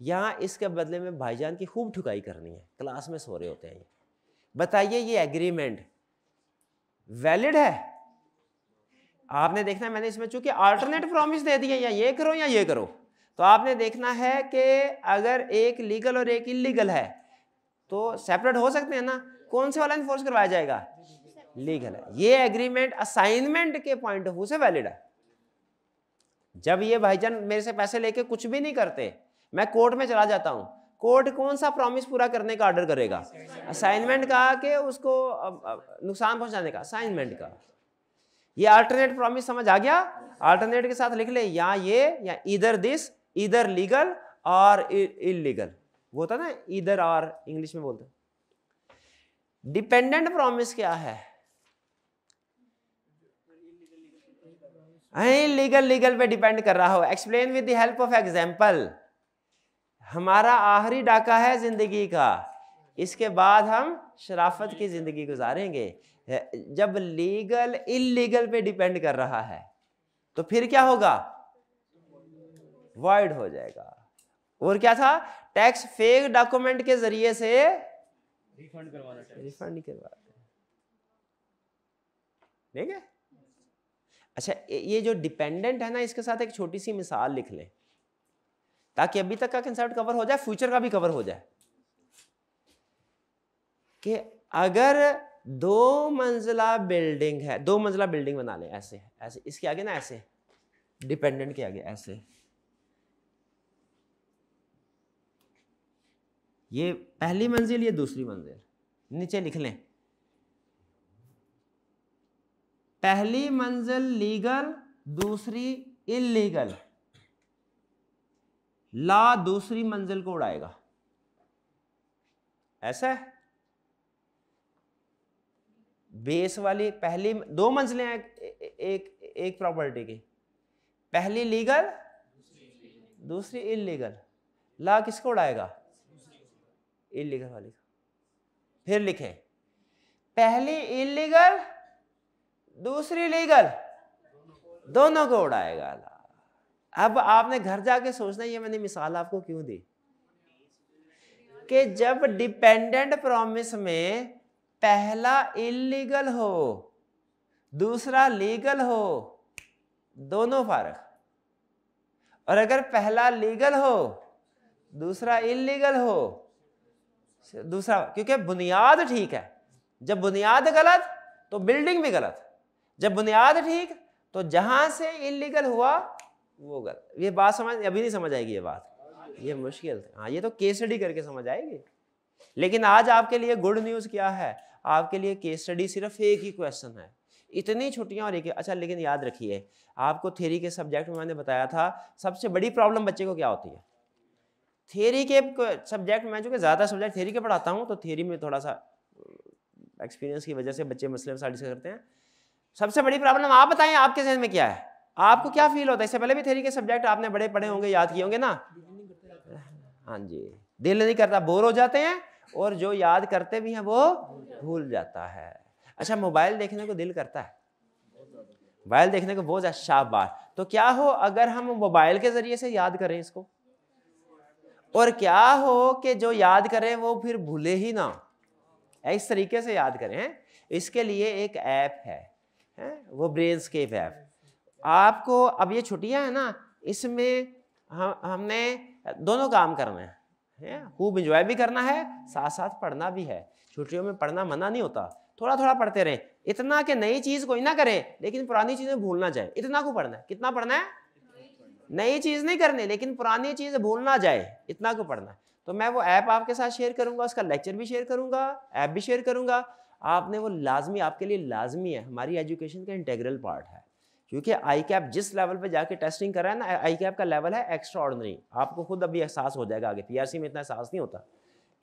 या इसके बदले में भाईजान की खूब ठुकाई करनी है, क्लास में सो रहे होते हैं। बताइए ये एग्रीमेंट वैलिड है? आपने देखना है, मैंने इसमें चूंकि अल्टरनेट प्रॉमिस दे दिए, या ये करो या ये करो, तो आपने देखना है कि अगर एक लीगल और एक इलीगल है तो सेपरेट हो सकते हैं ना। कौन से वाला इन्फोर्स करवाया जाएगा? लीगल है। ये एग्रीमेंट असाइनमेंट के पॉइंट ऑफ व्यू से वैलिड है। जब ये भाईजान मेरे से पैसे लेके कुछ भी नहीं करते, मैं कोर्ट में चला जाता हूं, कोर्ट कौन सा प्रॉमिस पूरा करने का ऑर्डर करेगा? असाइनमेंट का, कि उसको नुकसान पहुंचाने का? असाइनमेंट का। ये अल्टरनेट प्रॉमिस समझ आ गया? अल्टरनेट के साथ लिख ले या ये या इधर दिस, इधर लीगल और इलीगल, वो होता ना इधर और, इंग्लिश में बोलते हैं। डिपेंडेंट प्रॉमिस क्या है? लीगल लीगल पे डिपेंड कर रहा हो। Explain with the help of example. हमारा आखिरी डाका है जिंदगी का, इसके बाद हम शराफत की जिंदगी गुजारेंगे। जब लीगल इलीगल पे डिपेंड कर रहा है तो फिर क्या होगा? वॉइड हो जाएगा। और क्या था? टैक्स फेक डॉक्यूमेंट के जरिए से रिफंड करवाना, रिफंड करवाते हैं। ठीक है। अच्छा, ये जो डिपेंडेंट है ना, इसके साथ एक छोटी सी मिसाल लिख लें ताकि अभी तक का कंसेप्ट कवर हो जाए, फ्यूचर का भी कवर हो जाए। कि अगर 2 मंजिला बिल्डिंग है, 2 मंजिला बिल्डिंग बना लें, ऐसे ऐसे, इसके आगे ना ऐसे, डिपेंडेंट के आगे ऐसे, ये पहली मंजिल, ये दूसरी मंजिल, नीचे लिख लें पहली मंजिल लीगल, दूसरी इलीगल। लॉ दूसरी मंजिल को उड़ाएगा, ऐसा है। बेस वाली पहली 2 मंजिलें हैं एक प्रॉपर्टी की, पहली लीगल, दूसरी इलीगल। लॉ किसको उड़ाएगा? इलीगल वाली। फिर लिखें पहली इलीगल, दूसरी लीगल, दोनों को उड़ाएगा। अब आपने घर जाके सोचना, ये मैंने मिसाल आपको क्यों दी कि जब डिपेंडेंट प्रॉमिस में पहला इलीगल हो, दूसरा लीगल हो, दोनों फर्क। और अगर पहला लीगल हो, दूसरा इलीगल हो, दूसरा, क्योंकि बुनियाद ठीक है। जब बुनियाद गलत तो बिल्डिंग भी गलत। जब बुनियाद ठीक तो जहां से इलीगल हुआ वो गलत। ये बात समझ, अभी नहीं समझ आएगी ये बात, ये मुश्किल है। हाँ, ये तो केस स्टडी करके समझ आएगी। लेकिन आज आपके लिए गुड न्यूज़ क्या है? आपके लिए केस स्टडी सिर्फ एक ही क्वेश्चन है, इतनी छुट्टियां और एक। अच्छा, लेकिन याद रखिए, आपको थ्योरी के सब्जेक्ट में मैंने बताया था सबसे बड़ी प्रॉब्लम बच्चे को क्या होती है। थ्योरी के सब्जेक्ट में, चूँकि ज़्यादा सब्जेक्ट थ्योरी के पढ़ाता हूँ, तो थ्योरी में थोड़ा सा एक्सपीरियंस की वजह से बच्चे मसले में डिस्कस करते हैं। सबसे बड़ी प्रॉब्लम आप बताएं, आपके जहन में क्या है? आपको क्या फील होता है? इससे पहले भी थ्योरी के सब्जेक्ट आपने बड़े पढ़े होंगे, याद किए होंगे ना? हाँ जी, दिल नहीं करता, बोर हो जाते हैं, और जो याद करते भी हैं वो भूल जाता है। अच्छा, मोबाइल देखने को दिल करता है, मोबाइल देखने को बहुत शाबाश। तो क्या हो अगर हम मोबाइल के जरिए से याद करें इसको, और क्या हो कि जो याद करें वो फिर भूले ही ना, इस तरीके से याद करें। इसके लिए एक ऐप है, वो ब्रेनस्केप ऐप। आपको अब ये छुट्टियां हैं ना, इसमें हमने दोनों काम करना है, खूब एंजॉय भी करना है, साथ साथ पढ़ना भी है। छुट्टियों में पढ़ना मना नहीं होता, थोड़ा थोड़ा पढ़ते रहें। इतना कि नई चीज कोई ना करे लेकिन पुरानी चीजें भूल ना जाए, इतना को पढ़ना है। कितना पढ़ना है? नई चीज नहीं करनी लेकिन पुरानी चीज भूल ना जाए, इतना को पढ़ना है। तो मैं वो ऐप आपके साथ शेयर करूंगा, उसका लेक्चर भी शेयर करूंगा, ऐप भी शेयर करूंगा। आपने वो लाजमी, आपके लिए लाजमी है, हमारी एजुकेशन का इंटीग्रल पार्ट है। क्योंकि आई कैप जिस लेवल पे जाके टेस्टिंग कर रहा है ना, आई कैप का लेवल है एक्स्ट्रा ऑर्डिनरी। आपको खुद अभी एहसास हो जाएगा, आगे पीआरसी में इतना एहसास नहीं होता,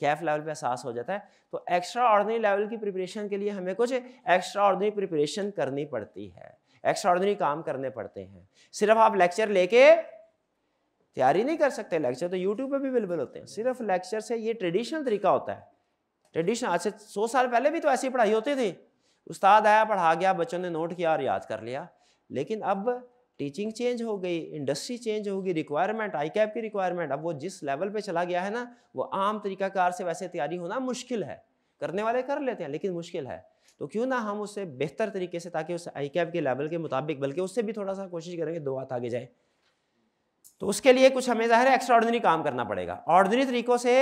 कैफ लेवल पे एहसास हो जाता है। तो एक्स्ट्रा ऑर्डिनरी लेवल की प्रिपरेशन के लिए हमें कुछ एक्स्ट्रा ऑर्डिनरी प्रिपरेशन करनी पड़ती है, एक्स्ट्रा ऑर्डिनरी काम करने पड़ते हैं। सिर्फ आप लेक्चर लेके तैयारी नहीं कर सकते, लेक्चर तो यूट्यूब पे भी अवेलेबल होते हैं। सिर्फ लेक्चर से, ये ट्रेडिशनल तरीका होता है, ट्रेडिशनल। आज से 100 साल पहले भी तो ऐसी पढ़ाई होती थी, उस्ताद आया, पढ़ा गया, बच्चों ने नोट किया और याद कर लिया। लेकिन अब टीचिंग चेंज हो गई, इंडस्ट्री चेंज होगी, रिक्वायरमेंट, आई कैप की रिक्वायरमेंट अब वो जिस लेवल पे चला गया है ना, वो आम तरीकाकार से वैसे तैयारी होना मुश्किल है। करने वाले कर लेते हैं लेकिन मुश्किल है। तो क्यों ना हम उससे बेहतर तरीके से, ताकि उस आई कैप के लेवल के मुताबिक, बल्कि उससे भी थोड़ा सा कोशिश करेंगे 2 हाथ आगे जाए। तो उसके लिए कुछ हमें ज़ाहिर है एक्स्ट्रा ऑर्डिनरी काम करना पड़ेगा। ऑर्डिनरी तरीकों से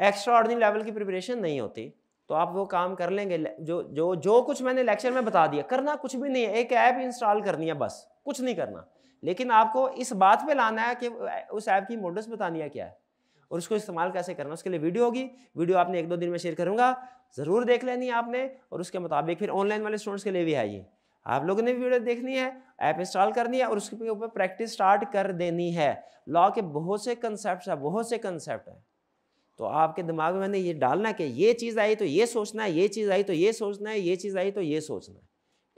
एक्स्ट्रा ऑर्डिनरी लेवल की प्रिपरेशन नहीं होती, तो आप वो काम कर लेंगे। जो कुछ मैंने लेक्चर में बता दिया, करना कुछ भी नहीं है, एक ऐप इंस्टॉल करनी है बस, कुछ नहीं करना। लेकिन आपको इस बात पे लाना है कि उस ऐप की मॉडल्स बतानी है क्या है और उसको इस्तेमाल कैसे करना। उसके लिए वीडियो होगी, वीडियो आपने 1-2 दिन में शेयर करूंगा, ज़रूर देख लेनी है आपने। और उसके मुताबिक फिर ऑनलाइन वाले स्टूडेंट्स के लिए भी है ये, आप लोगों ने भी वीडियो देखनी है, ऐप इंस्टॉल करनी है और उसके ऊपर प्रैक्टिस स्टार्ट कर देनी है। लॉ के बहुत से कंसेप्ट है, बहुत से कंसेप्ट है, तो आपके दिमाग में मैंने ये डालना कि ये चीज़ आई तो ये सोचना है, ये चीज़ आई तो ये सोचना है, ये चीज़ आई तो ये सोचना है,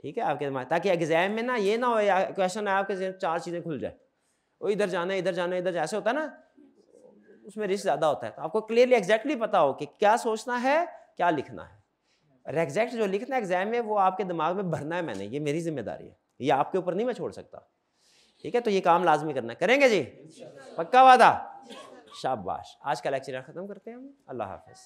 ठीक है आपके दिमाग, ताकि एग्जाम में ना ये ना हो क्वेश्चन है आपके 4 चीज़ें खुल जाए, वो इधर जाना है इधर जाना है इधर, ऐसे होता है ना, उसमें रिस्क ज़्यादा होता है। तो आपको क्लियरली एग्जैक्टली पता हो कि क्या सोचना है क्या लिखना है, और एग्जैक्ट जो लिखना है एग्जाम में वो आपके दिमाग में भरना है मैंने, ये मेरी जिम्मेदारी है, ये आपके ऊपर नहीं मैं छोड़ सकता, ठीक है। तो ये काम लाजमी करना है, करेंगे जी, पक्का वादा, शाबाश। आज का लेक्चर खत्म करते हैं हम, अल्लाह हाफिज़।